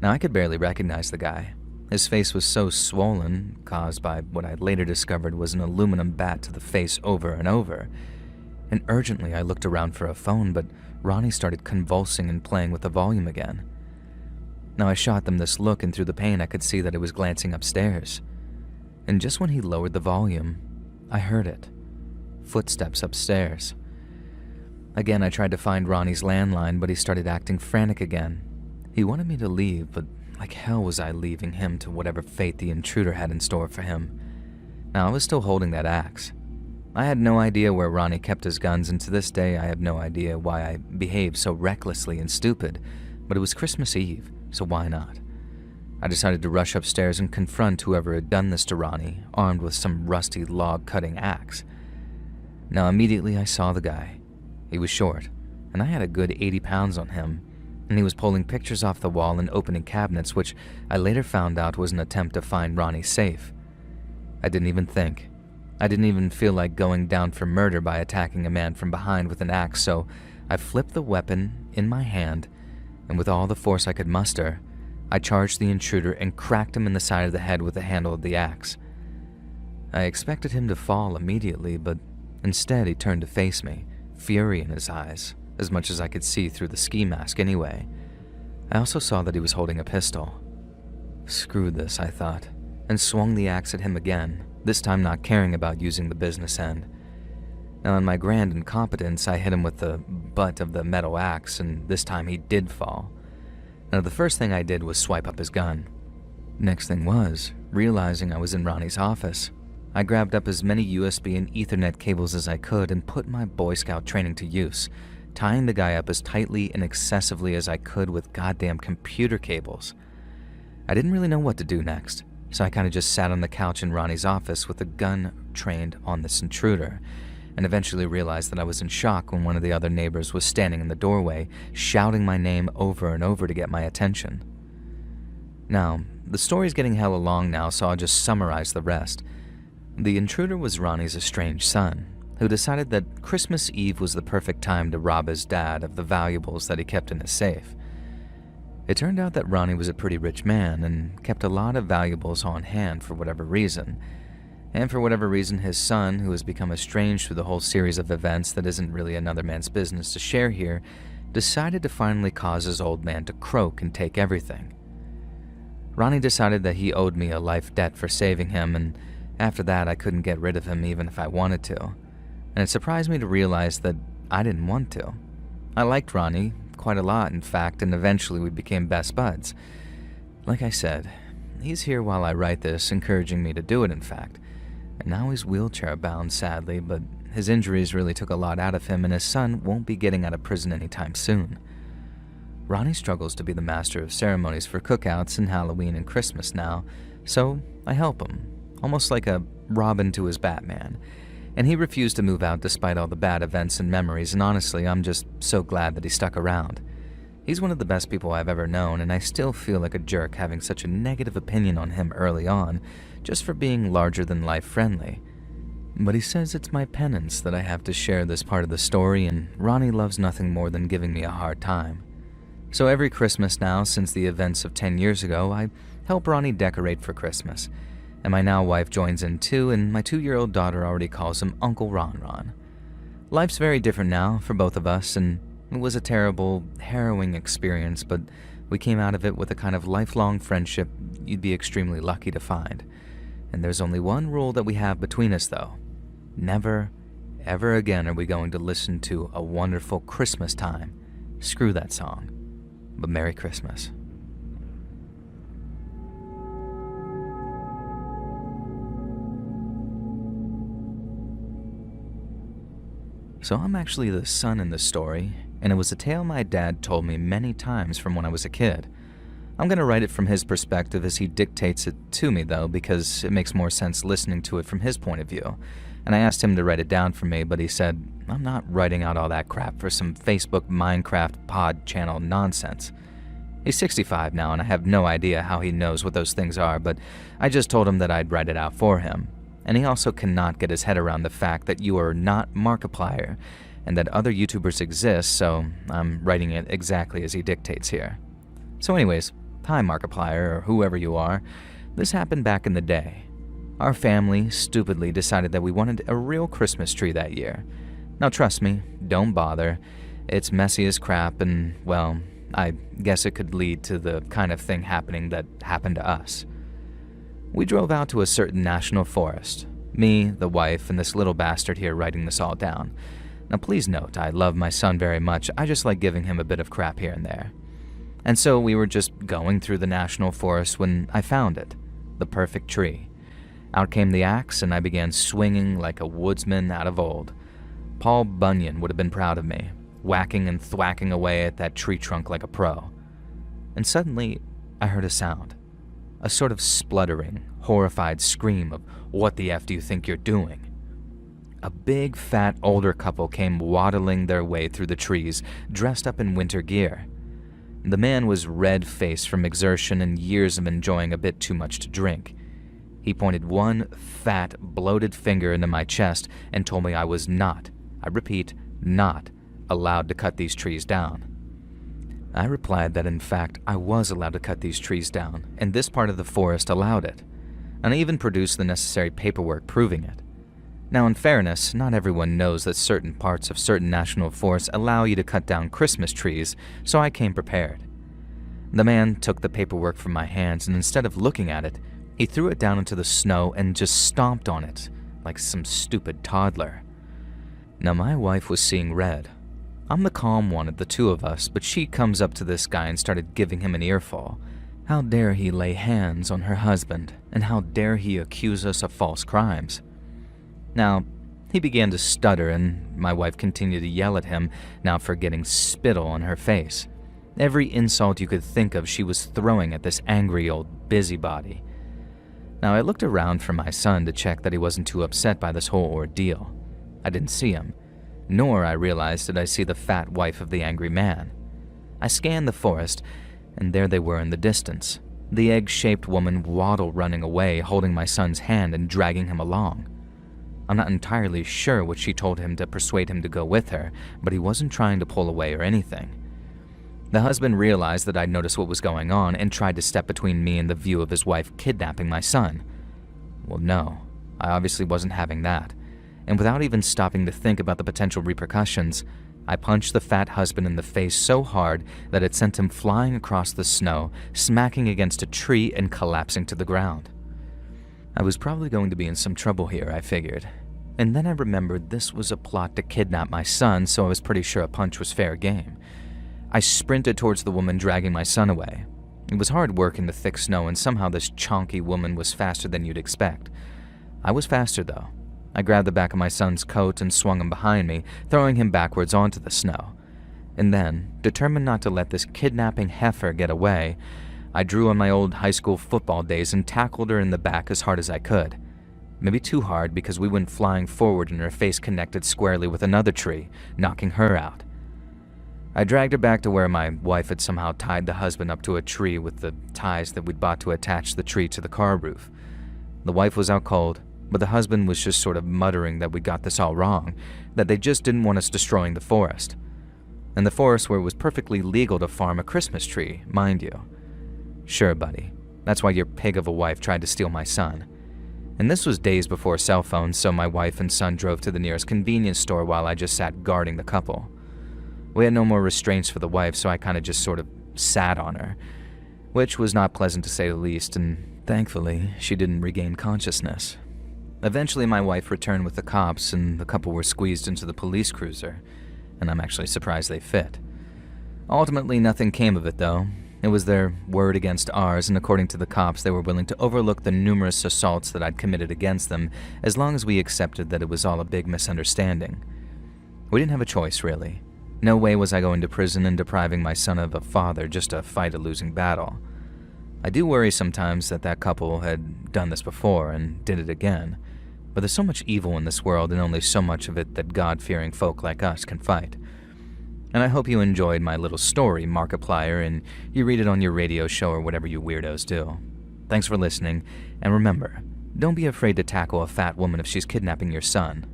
Now, I could barely recognize the guy. His face was so swollen, caused by what I later discovered was an aluminum bat to the face over and over. And urgently I looked around for a phone, but Ronnie started convulsing and playing with the volume again. Now, I shot them this look, and through the pain I could see that it was glancing upstairs. And just when he lowered the volume, I heard it. Footsteps upstairs. Again, I tried to find Ronnie's landline, but he started acting frantic again. He wanted me to leave, but like hell was I leaving him to whatever fate the intruder had in store for him. Now, I was still holding that axe. I had no idea where Ronnie kept his guns, and to this day I have no idea why I behaved so recklessly and stupid, but it was Christmas Eve, so why not? I decided to rush upstairs and confront whoever had done this to Ronnie, armed with some rusty log-cutting axe. Now, immediately I saw the guy. He was short, and I had a good 80 pounds on him, and he was pulling pictures off the wall and opening cabinets, which I later found out was an attempt to find Ronnie's safe. I didn't even think. I didn't even feel like going down for murder by attacking a man from behind with an axe, so I flipped the weapon in my hand, and with all the force I could muster, I charged the intruder and cracked him in the side of the head with the handle of the axe. I expected him to fall immediately, but instead he turned to face me, fury in his eyes, as much as I could see through the ski mask anyway. I also saw that he was holding a pistol. Screw this, I thought, and swung the axe at him again, this time not caring about using the business end. Now, in my grand incompetence, I hit him with the butt of the metal axe, and this time he did fall. Now, the first thing I did was swipe up his gun. Next thing was, realizing I was in Ronnie's office, I grabbed up as many USB and Ethernet cables as I could and put my Boy Scout training to use, tying the guy up as tightly and excessively as I could with goddamn computer cables. I didn't really know what to do next, so I kind of just sat on the couch in Ronnie's office with the gun trained on this intruder, and eventually realized that I was in shock when one of the other neighbors was standing in the doorway, shouting my name over and over to get my attention. Now, the story's getting hella long now, so I'll just summarize the rest. The intruder was Ronnie's estranged son, who decided that Christmas Eve was the perfect time to rob his dad of the valuables that he kept in his safe. It turned out that Ronnie was a pretty rich man and kept a lot of valuables on hand for whatever reason. And for whatever reason, his son, who has become estranged through the whole series of events that isn't really another man's business to share here, decided to finally cause his old man to croak and take everything. Ronnie decided that he owed me a life debt for saving him, and after that I couldn't get rid of him even if I wanted to. And it surprised me to realize that I didn't want to. I liked Ronnie quite a lot, in fact, and eventually we became best buds. Like I said, he's here while I write this, encouraging me to do it, in fact. And now he's wheelchair-bound, sadly, but his injuries really took a lot out of him, and his son won't be getting out of prison anytime soon. Ronnie struggles to be the master of ceremonies for cookouts and Halloween and Christmas now, so I help him, almost like a Robin to his Batman. And he refused to move out despite all the bad events and memories, and honestly, I'm just so glad that he stuck around. He's one of the best people I've ever known, and I still feel like a jerk having such a negative opinion on him early on, just for being larger-than-life friendly. But he says it's my penance that I have to share this part of the story, and Ronnie loves nothing more than giving me a hard time. So every Christmas now, since the events of 10 years ago, I help Ronnie decorate for Christmas. And my now wife joins in too, and my 2-year-old daughter already calls him Uncle Ron Ron. Life's very different now for both of us, and it was a terrible, harrowing experience, but we came out of it with a kind of lifelong friendship you'd be extremely lucky to find. And there's only one rule that we have between us, though. Never, ever again are we going to listen to A Wonderful Christmas Time. Screw that song. But Merry Christmas. So I'm actually the son in the story, and it was a tale my dad told me many times from when I was a kid. I'm going to write it from his perspective as he dictates it to me, though, because it makes more sense listening to it from his point of view. And I asked him to write it down for me, but he said, I'm not writing out all that crap for some Facebook Minecraft pod channel nonsense. He's 65 now, and I have no idea how he knows what those things are, but I just told him that I'd write it out for him. And he also cannot get his head around the fact that you are not Markiplier, and that other YouTubers exist, so I'm writing it exactly as he dictates here. So anyways, hi Markiplier, or whoever you are. This happened back in the day. Our family stupidly decided that we wanted a real Christmas tree that year. Now trust me, don't bother. It's messy as crap, and, well, I guess it could lead to the kind of thing happening that happened to us. We drove out to a certain national forest. Me, the wife, and this little bastard here writing this all down. Now please note, I love my son very much, I just like giving him a bit of crap here and there. And so we were just going through the national forest when I found it. The perfect tree. Out came the axe, and I began swinging like a woodsman out of old. Paul Bunyan would have been proud of me, whacking and thwacking away at that tree trunk like a pro. And suddenly, I heard a sound. A sort of spluttering, horrified scream of, "What the F do you think you're doing?" A big, fat, older couple came waddling their way through the trees, dressed up in winter gear. The man was red-faced from exertion and years of enjoying a bit too much to drink. He pointed one fat, bloated finger into my chest and told me I was not, I repeat, not, allowed to cut these trees down. I replied that in fact I was allowed to cut these trees down, and this part of the forest allowed it, and I even produced the necessary paperwork proving it. Now in fairness, not everyone knows that certain parts of certain national forests allow you to cut down Christmas trees, so I came prepared. The man took the paperwork from my hands, and instead of looking at it, he threw it down into the snow and just stomped on it, like some stupid toddler. Now my wife was seeing red. I'm the calm one of the two of us, but she comes up to this guy and started giving him an earful. How dare he lay hands on her husband, and how dare he accuse us of false crimes? Now, he began to stutter, and my wife continued to yell at him, now for getting spittle on her face. Every insult you could think of she was throwing at this angry old busybody. Now, I looked around for my son to check that he wasn't too upset by this whole ordeal. I didn't see him, nor I realized did I see the fat wife of the angry man. I scanned the forest, and there they were in the distance, the egg-shaped woman waddle running away, holding my son's hand and dragging him along. I'm not entirely sure what she told him to persuade him to go with her, but he wasn't trying to pull away or anything. The husband realized that I'd noticed what was going on and tried to step between me and the view of his wife kidnapping my son. Well, no, I obviously wasn't having that, and without even stopping to think about the potential repercussions, I punched the fat husband in the face so hard that it sent him flying across the snow, smacking against a tree and collapsing to the ground. I was probably going to be in some trouble here, I figured. And then I remembered this was a plot to kidnap my son, so I was pretty sure a punch was fair game. I sprinted towards the woman dragging my son away. It was hard work in the thick snow, and somehow this chonky woman was faster than you'd expect. I was faster, though. I grabbed the back of my son's coat and swung him behind me, throwing him backwards onto the snow. And then, determined not to let this kidnapping heifer get away, I drew on my old high school football days and tackled her in the back as hard as I could. Maybe too hard because we went flying forward and her face connected squarely with another tree, knocking her out. I dragged her back to where my wife had somehow tied the husband up to a tree with the ties that we'd bought to attach the tree to the car roof. The wife was out cold, but the husband was just sort of muttering that we got this all wrong, that they just didn't want us destroying the forest. and the forest where it was perfectly legal to farm a Christmas tree, mind you. Sure, buddy. That's why your pig of a wife tried to steal my son. And this was days before cell phones, so my wife and son drove to the nearest convenience store while I just sat guarding the couple. We had no more restraints for the wife, so I kind of just sort of sat on her, which was not pleasant to say the least, and thankfully, she didn't regain consciousness. Eventually, my wife returned with the cops, and the couple were squeezed into the police cruiser, and I'm actually surprised they fit. Ultimately, nothing came of it, though. It was their word against ours, and according to the cops, they were willing to overlook the numerous assaults that I'd committed against them as long as we accepted that it was all a big misunderstanding. We didn't have a choice, really. No way was I going to prison and depriving my son of a father just to fight a losing battle. I do worry sometimes that that couple had done this before and did it again, but there's so much evil in this world and only so much of it that God-fearing folk like us can fight. And I hope you enjoyed my little story, Markiplier, and you read it on your radio show or whatever you weirdos do. Thanks for listening, and remember, don't be afraid to tackle a fat woman if she's kidnapping your son.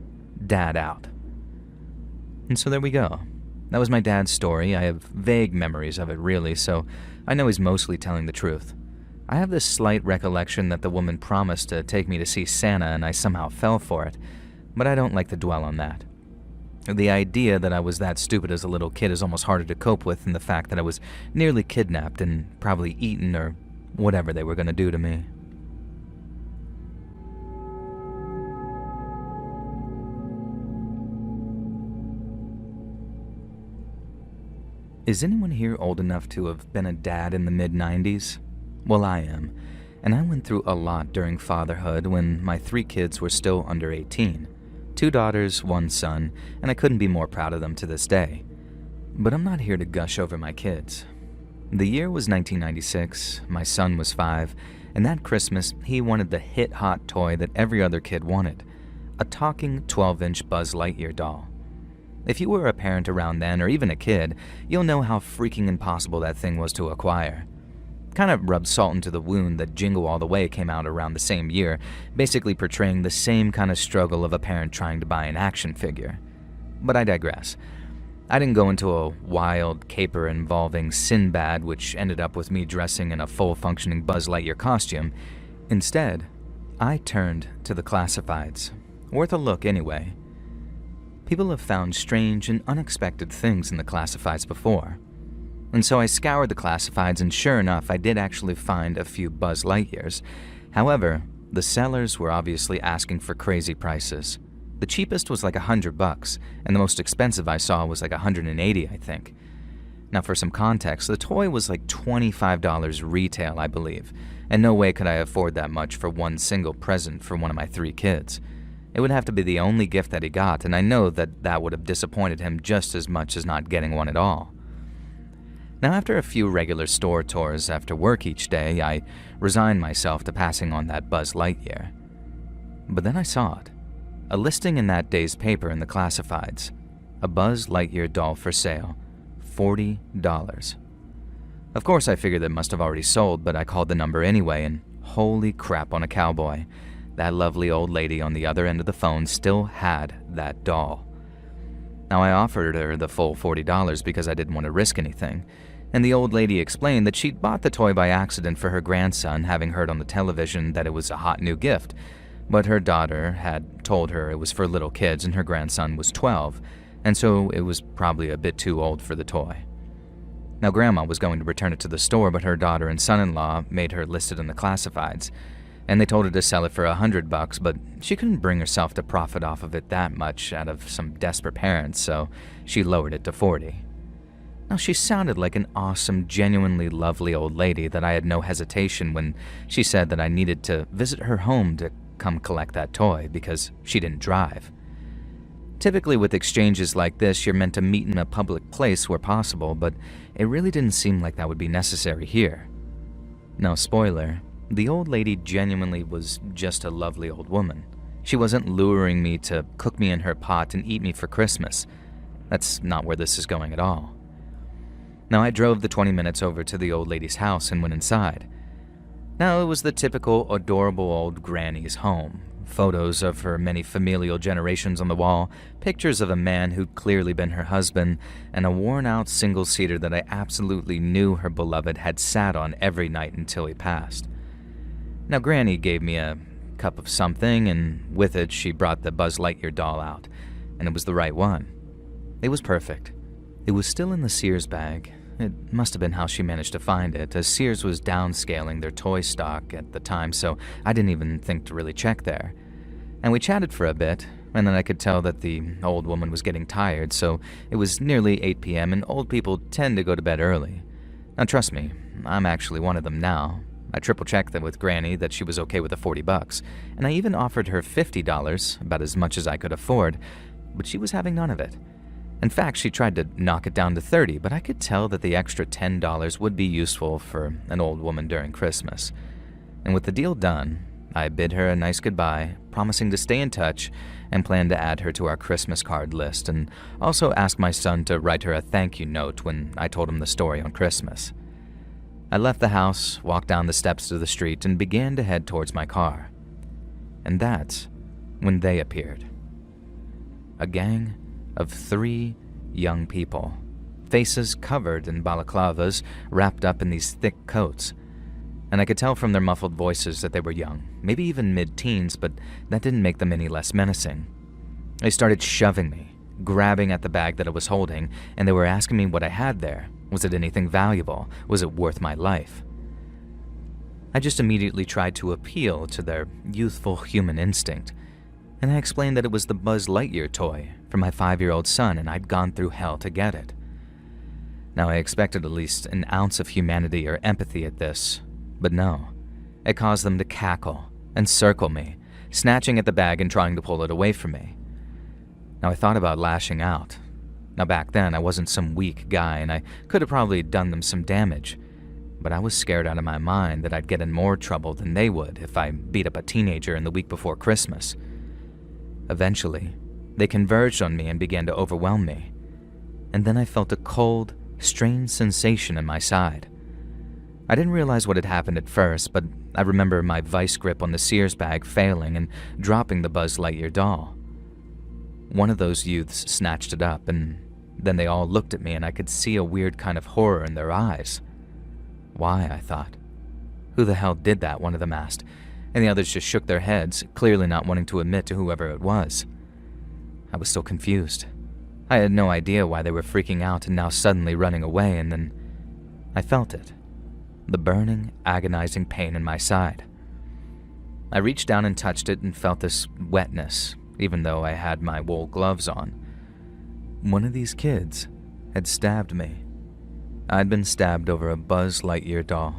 Dad out. And so there we go. That was my dad's story. I have vague memories of it, really, so I know he's mostly telling the truth. I have this slight recollection that the woman promised to take me to see Santa and I somehow fell for it, but I don't like to dwell on that. The idea that I was that stupid as a little kid is almost harder to cope with than the fact that I was nearly kidnapped and probably eaten or whatever they were going to do to me. Is anyone here old enough to have been a dad in the mid-90s? Well, I am, and I went through a lot during fatherhood when my 3 kids were still under 18. 2 daughters, 1 son, and I couldn't be more proud of them to this day. But I'm not here to gush over my kids. The year was 1996, my son was 5, and that Christmas he wanted the hit-hot toy that every other kid wanted, a talking 12-inch Buzz Lightyear doll. If you were a parent around then, or even a kid, you'll know how freaking impossible that thing was to acquire. Kind of rubbed salt into the wound that Jingle All the Way came out around the same year, basically portraying the same kind of struggle of a parent trying to buy an action figure. But I digress. I didn't go into a wild caper involving Sinbad, which ended up with me dressing in a full-functioning Buzz Lightyear costume. Instead, I turned to the classifieds. Worth a look anyway. People have found strange and unexpected things in the classifieds before. And so I scoured the classifieds, and sure enough, I did actually find a few Buzz Lightyears. However, the sellers were obviously asking for crazy prices. The cheapest was like $100, and the most expensive I saw was like $180, I think. Now for some context, the toy was like $25 retail, I believe, and no way could I afford that much for one single present for one of my 3 kids. It would have to be the only gift that he got, and I know that that would have disappointed him just as much as not getting one at all. Now, after a few regular store tours after work each day, I resigned myself to passing on that Buzz Lightyear. But then I saw it. A listing in that day's paper in the classifieds. A Buzz Lightyear doll for sale. $40. Of course, I figured that must have already sold, but I called the number anyway, and holy crap on a cowboy. That lovely old lady on the other end of the phone still had that doll. Now, I offered her the full $40 because I didn't want to risk anything, and the old lady explained that she'd bought the toy by accident for her grandson, having heard on the television that it was a hot new gift, but her daughter had told her it was for little kids and her grandson was 12, and so it was probably a bit too old for the toy. Now, Grandma was going to return it to the store, but her daughter and son-in-law made her list it in the classifieds, and they told her to sell it for $100, but she couldn't bring herself to profit off of it that much out of some desperate parents, so she lowered it to $40. Now, she sounded like an awesome, genuinely lovely old lady that I had no hesitation when she said that I needed to visit her home to come collect that toy because she didn't drive. Typically with exchanges like this, you're meant to meet in a public place where possible, but it really didn't seem like that would be necessary here. Now, spoiler, the old lady genuinely was just a lovely old woman. She wasn't luring me to cook me in her pot and eat me for Christmas. That's not where this is going at all. Now, I drove the 20 minutes over to the old lady's house and went inside. Now, it was the typical adorable old granny's home. Photos of her many familial generations on the wall, pictures of a man who'd clearly been her husband, and a worn-out single-seater that I absolutely knew her beloved had sat on every night until he passed. Now, Granny gave me a cup of something, and with it she brought the Buzz Lightyear doll out, and it was the right one. It was perfect. It was still in the Sears bag. It must have been how she managed to find it, as Sears was downscaling their toy stock at the time, so I didn't even think to really check there. And we chatted for a bit, and then I could tell that the old woman was getting tired, so it was nearly 8 p.m., and old people tend to go to bed early. Now trust me, I'm actually one of them now. I triple-checked that with Granny that she was okay with the $40, and I even offered her $50, about as much as I could afford, but she was having none of it. In fact, she tried to knock it down to $30, but I could tell that the extra $10 would be useful for an old woman during Christmas. And with the deal done, I bid her a nice goodbye, promising to stay in touch and plan to add her to our Christmas card list, and also ask my son to write her a thank you note when I told him the story on Christmas. I left the house, walked down the steps to the street, and began to head towards my car. And that's when they appeared. A gang of 3 young people, faces covered in balaclavas, wrapped up in these thick coats. And I could tell from their muffled voices that they were young, maybe even mid-teens, but that didn't make them any less menacing. They started shoving me, grabbing at the bag that I was holding, and they were asking me what I had there. Was it anything valuable? Was it worth my life? I just immediately tried to appeal to their youthful human instinct, and I explained that it was the Buzz Lightyear toy for my 5-year-old son, and I'd gone through hell to get it. Now, I expected at least an ounce of humanity or empathy at this, but no. It caused them to cackle and circle me, snatching at the bag and trying to pull it away from me. Now, I thought about lashing out. Now, back then, I wasn't some weak guy, and I could have probably done them some damage, but I was scared out of my mind that I'd get in more trouble than they would if I beat up a teenager in the week before Christmas. Eventually, they converged on me and began to overwhelm me, and then I felt a cold, strange sensation in my side. I didn't realize what had happened at first, but I remember my vice grip on the Sears bag failing and dropping the Buzz Lightyear doll. One of those youths snatched it up, and then they all looked at me, and I could see a weird kind of horror in their eyes. Why, I thought. Who the hell did that, one of them asked, and the others just shook their heads, clearly not wanting to admit to whoever it was. I was still confused. I had no idea why they were freaking out and now suddenly running away, and then I felt it. The burning, agonizing pain in my side. I reached down and touched it and felt this wetness, even though I had my wool gloves on. One of these kids had stabbed me. I'd been stabbed over a Buzz Lightyear doll.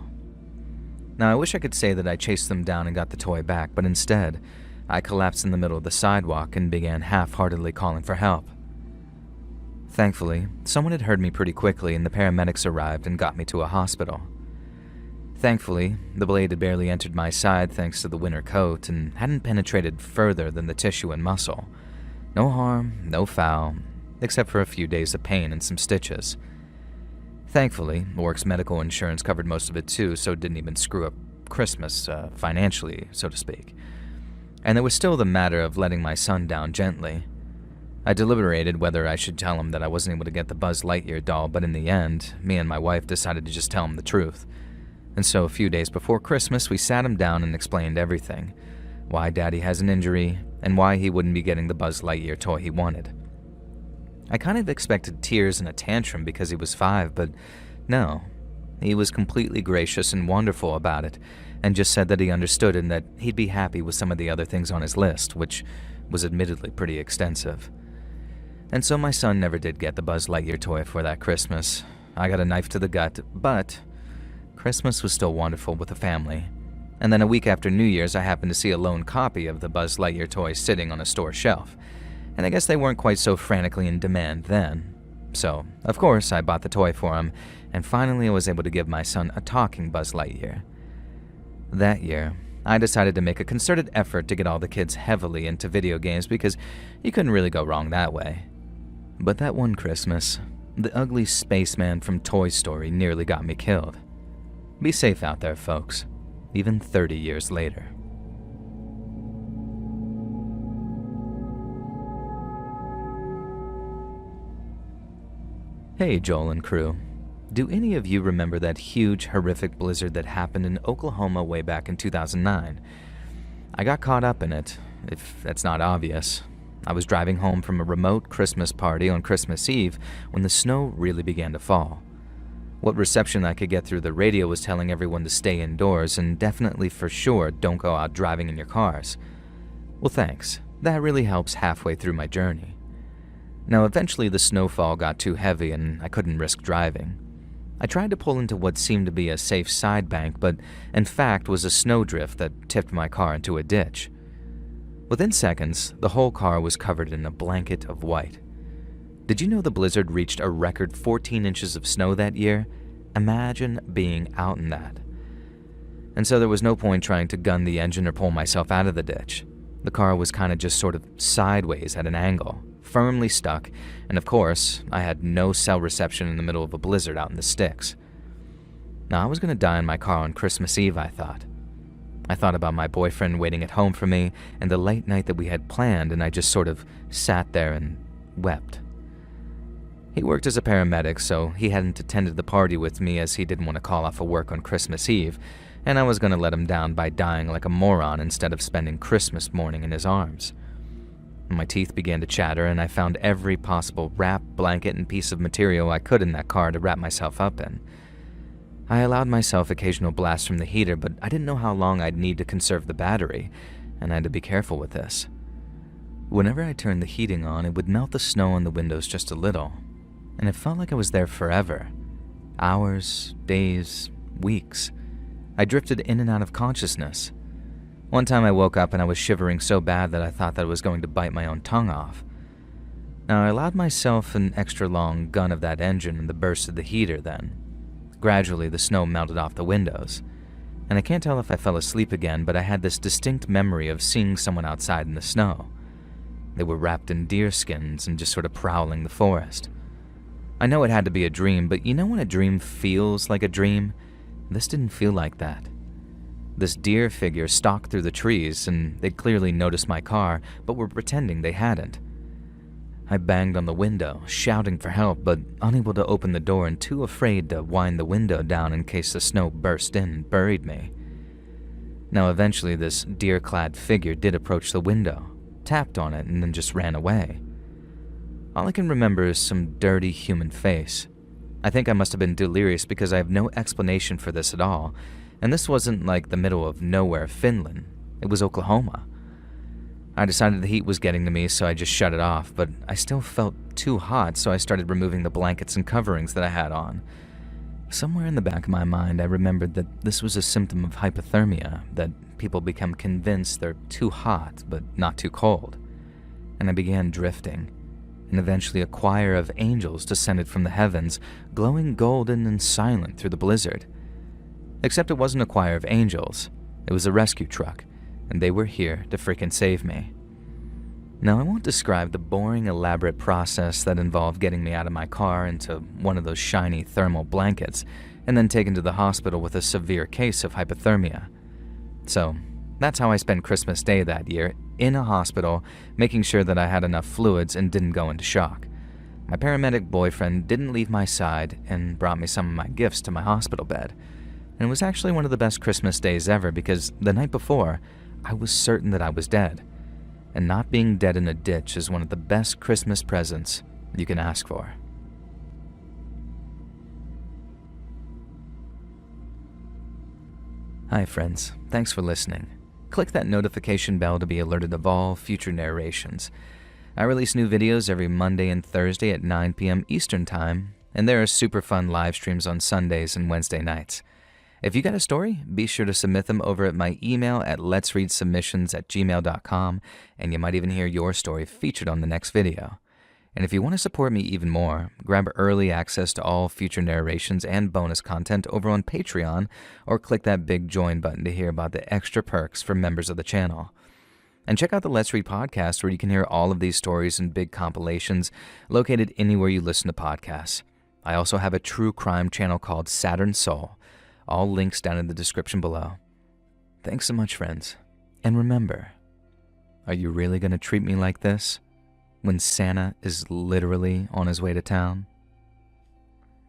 Now, I wish I could say that I chased them down and got the toy back, but instead, I collapsed in the middle of the sidewalk and began half-heartedly calling for help. Thankfully, someone had heard me pretty quickly, and the paramedics arrived and got me to a hospital. Thankfully, the blade had barely entered my side thanks to the winter coat and hadn't penetrated further than the tissue and muscle. No harm, no foul, except for a few days of pain and some stitches. Thankfully, Work's medical insurance covered most of it too, so it didn't even screw up Christmas financially, so to speak. And there was still the matter of letting my son down gently. I deliberated whether I should tell him that I wasn't able to get the Buzz Lightyear doll, but in the end, me and my wife decided to just tell him the truth. And so a few days before Christmas, we sat him down and explained everything. Why Daddy has an injury, and why he wouldn't be getting the Buzz Lightyear toy he wanted. I kind of expected tears and a tantrum because he was 5, but no. He was completely gracious and wonderful about it, and just said that he understood and that he'd be happy with some of the other things on his list, which was admittedly pretty extensive. And so my son never did get the Buzz Lightyear toy for that Christmas. I got a knife to the gut, but Christmas was still wonderful with the family. And then a week after New Year's, I happened to see a lone copy of the Buzz Lightyear toy sitting on a store shelf. And I guess they weren't quite so frantically in demand then. So, of course, I bought the toy for him, and finally I was able to give my son a talking Buzz Lightyear. That year, I decided to make a concerted effort to get all the kids heavily into video games because you couldn't really go wrong that way. But that one Christmas, the ugly spaceman from Toy Story nearly got me killed. Be safe out there, folks, even 30 years later. Hey, Joel and crew. Do any of you remember that huge, horrific blizzard that happened in Oklahoma way back in 2009? I got caught up in it, if that's not obvious. I was driving home from a remote Christmas party on Christmas Eve when the snow really began to fall. What reception I could get through the radio was telling everyone to stay indoors and definitely for sure don't go out driving in your cars. Well, thanks. That really helps halfway through my journey. Now, eventually the snowfall got too heavy and I couldn't risk driving. I tried to pull into what seemed to be a safe side bank, but in fact was a snowdrift that tipped my car into a ditch. Within seconds, the whole car was covered in a blanket of white. Did you know the blizzard reached a record 14 inches of snow that year? Imagine being out in that. And so there was no point trying to gun the engine or pull myself out of the ditch. The car was kind of just sort of sideways at an angle, firmly stuck, and of course, I had no cell reception in the middle of a blizzard out in the sticks. Now, I was going to die in my car on Christmas Eve, I thought. I thought about my boyfriend waiting at home for me and the late night that we had planned, and I just sort of sat there and wept. He worked as a paramedic, so he hadn't attended the party with me as he didn't want to call off of work on Christmas Eve, and I was going to let him down by dying like a moron instead of spending Christmas morning in his arms. My teeth began to chatter, and I found every possible wrap, blanket, and piece of material I could in that car to wrap myself up in. I allowed myself occasional blasts from the heater, but I didn't know how long I'd need to conserve the battery, and I had to be careful with this. Whenever I turned the heating on, it would melt the snow on the windows just a little, and it felt like I was there forever. Hours, days, weeks. I drifted in and out of consciousness. One time I woke up and I was shivering so bad that I thought that I was going to bite my own tongue off. Now, I allowed myself an extra long gun of that engine and the burst of the heater then. Gradually, the snow melted off the windows, and I can't tell if I fell asleep again, but I had this distinct memory of seeing someone outside in the snow. They were wrapped in deer skins and just sort of prowling the forest. I know it had to be a dream, but you know when a dream feels like a dream? This didn't feel like that. This deer figure stalked through the trees, and they'd clearly noticed my car, but were pretending they hadn't. I banged on the window, shouting for help, but unable to open the door and too afraid to wind the window down in case the snow burst in and buried me. Now, eventually, this deer-clad figure did approach the window, tapped on it, and then just ran away. All I can remember is some dirty human face. I think I must have been delirious because I have no explanation for this at all, and this wasn't like the middle of nowhere, Finland. It was Oklahoma. I decided the heat was getting to me, so I just shut it off, but I still felt too hot, so I started removing the blankets and coverings that I had on. Somewhere in the back of my mind, I remembered that this was a symptom of hypothermia, that people become convinced they're too hot, but not too cold. And I began drifting, and eventually a choir of angels descended from the heavens, glowing golden and silent through the blizzard. Except it wasn't a choir of angels, it was a rescue truck, and they were here to freaking save me. Now, I won't describe the boring, elaborate process that involved getting me out of my car into one of those shiny thermal blankets and then taken to the hospital with a severe case of hypothermia. So, that's how I spent Christmas Day that year, in a hospital, making sure that I had enough fluids and didn't go into shock. My paramedic boyfriend didn't leave my side and brought me some of my gifts to my hospital bed. And it was actually one of the best Christmas days ever because the night before, I was certain that I was dead. And not being dead in a ditch is one of the best Christmas presents you can ask for. Hi friends, thanks for listening. Click that notification bell to be alerted of all future narrations. I release new videos every Monday and Thursday at 9 p.m. Eastern Time, and there are super fun live streams on Sundays and Wednesday nights. If you got a story, be sure to submit them over at my email at letsreadsubmissions@gmail.com, and you might even hear your story featured on the next video. And if you want to support me even more, grab early access to all future narrations and bonus content over on Patreon, or click that big join button to hear about the extra perks for members of the channel. And check out the Let's Read podcast, where you can hear all of these stories and big compilations located anywhere you listen to podcasts. I also have a true crime channel called Saturn Soul. All links down in the description below. Thanks so much, friends. And remember, are you really going to treat me like this when Santa is literally on his way to town?